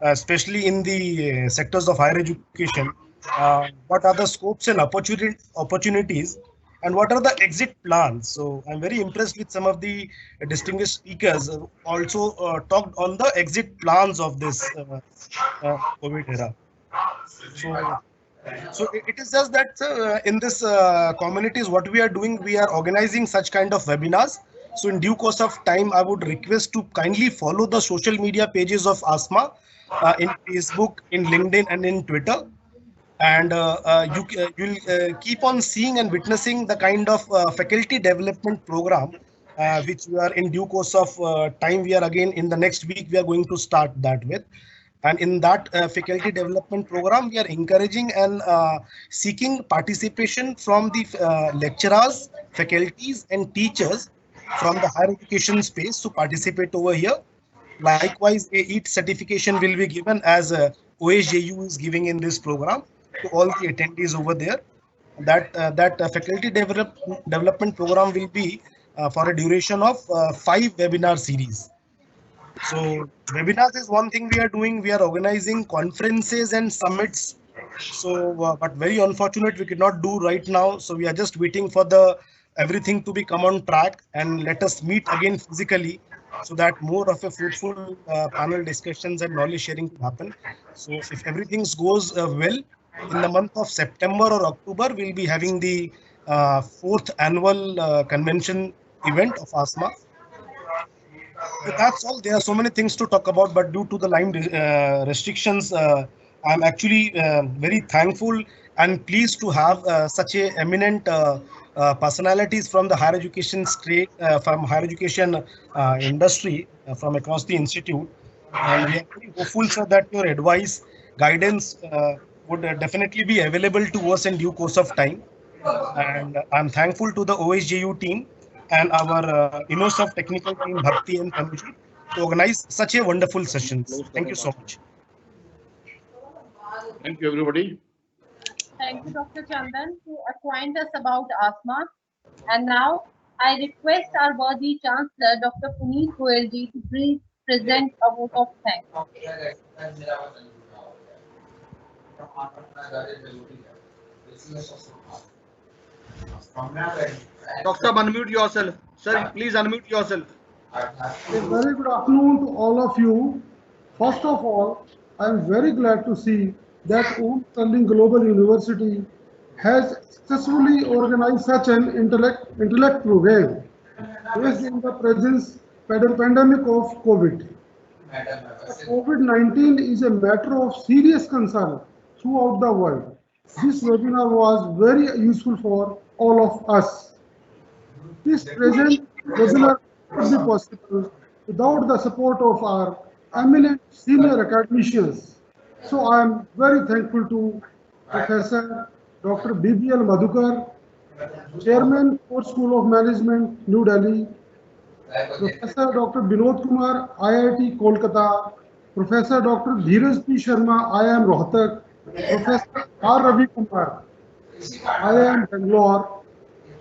especially in the sectors of higher education. What are the scopes and opportunities, and what are the exit plans? So I'm very impressed with some of the distinguished speakers also talked on the exit plans of this COVID era. So it is just that in this communities, what we are doing, we are organizing such kind of webinars. So in due course of time, I would request to kindly follow the social media pages of ASMA in Facebook, in LinkedIn, and in Twitter. And you'll keep on seeing and witnessing the kind of faculty development program which we are in due course of time. We are again in the next week, we are going to start that with. And in that faculty development program, we are encouraging and seeking participation from the lecturers, faculties, and teachers from the higher education space to participate over here. Likewise, a EAT certification will be given as OSGU is giving in this program to all the attendees over there. That faculty development program will be for a duration of 5 webinar series. So webinars is one thing we are doing. We are organizing conferences and summits. So, but very unfortunate we could not do right now. So we are just waiting for the everything to be come on track and let us meet again physically, so that more of a fruitful panel discussions and knowledge sharing to happen. So if everything goes well, in the month of September or October, we'll be having the 4th annual convention event of ASMA. So that's all. There are so many things to talk about, but due to the line restrictions, I'm actually very thankful and pleased to have such a eminent personalities from the higher education straight from higher education industry from across the institute. And we are very hopeful, sir, that your advice, guidance would definitely be available to us in due course of time. And I'm thankful to the OSGU team and our InnoSoft technical team, Bhakti and Tanuji, to organize such a wonderful sessions. Thank you so much. Thank you, everybody. Thank you, Dr. Chandan, to acquaint us about asthma. And now I request our worthy Chancellor, Dr. Puneet Goyalji, to please present a vote of thanks. Doctor, unmute yourself. Sir, please unmute yourself. A very good afternoon to all of you. First of all, I am very glad to see that Untitled Global University has successfully organized such an intellect program based in the presence pandemic of COVID. COVID-19 is a matter of serious concern throughout the world. This webinar was very useful for all of us. This present webinar would be possible without the support of our eminent senior academicians. So I am very thankful to Professor Dr. BBL Madhukar, Chairman, Fore School of Management, New Delhi, Professor Dr. Vinod Kumar, IIT Kolkata, Professor Dr. Dheeraj P. Sharma, IIM Rohtak, Professor R. Ravi Kumar, IIM Bangalore,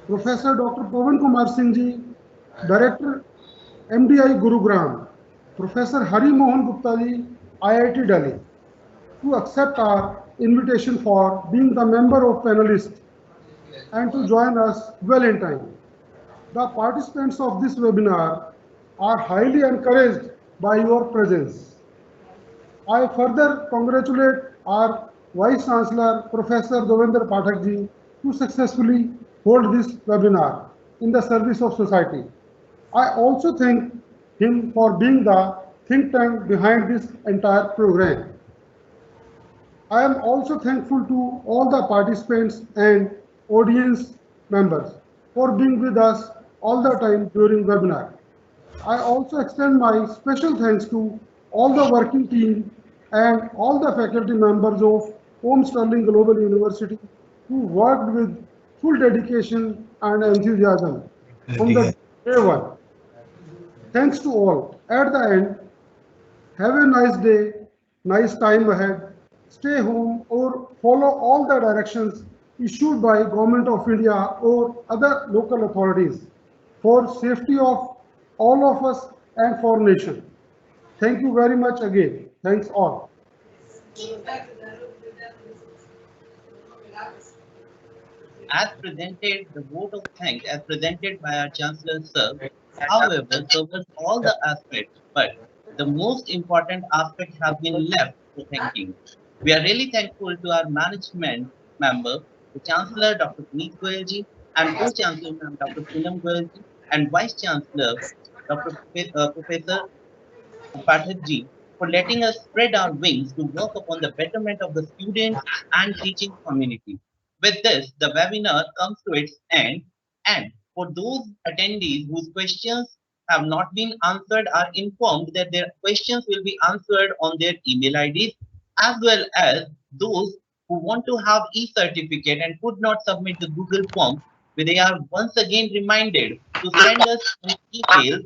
Professor Dr. Pawan Kumar Singh ji, Director MDI Gurugram, Professor Hari Mohan Gupta ji, IIT Delhi, to accept our invitation for being the member of panelists and to join us well in time. The participants of this webinar are highly encouraged by your presence. I further congratulate our Vice Chancellor, Professor Devendra Pathak ji, to successfully hold this webinar in the service of society. I also thank him for being the think tank behind this entire program. I am also thankful to all the participants and audience members for being with us all the time during webinar. I also extend my special thanks to all the working team and all the faculty members of Home Sterling Global University who worked with full dedication and enthusiasm from the day one. Thanks to all. At the end, have a nice day, nice time ahead. Stay home or follow all the directions issued by Government of India or other local authorities for safety of all of us and for nation. Thank you very much again. Thanks all. As presented, the vote of thanks as presented by our Chancellor Sir, however, covers all the aspects, but the most important aspect has been left for thanking. We are really thankful to our management member, the Chancellor Dr. Puneet Goyalji, and Co-Chancellor Ma'am Dr. Poonam Goyalji, and Vice Chancellor Dr. Professor Pathakji, for letting us spread our wings to work upon the betterment of the students and teaching community. With this, the webinar comes to its end, and for those attendees whose questions have not been answered are informed that their questions will be answered on their email IDs, as well as those who want to have e-certificate and could not submit the Google form, they are once again reminded to send us an email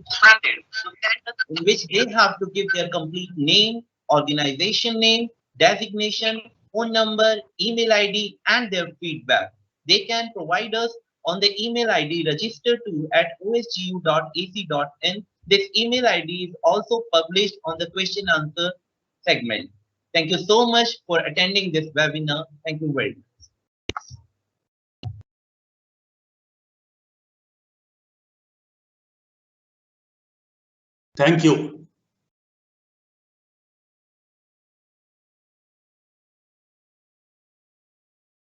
in which they have to give their complete name, organization name, designation, phone number, email ID, and their feedback. They can provide us on the email ID registered to at osgu.ac.in. This email ID is also published on the question answer segment. Thank you so much for attending this webinar. Thank you very much. Thank you.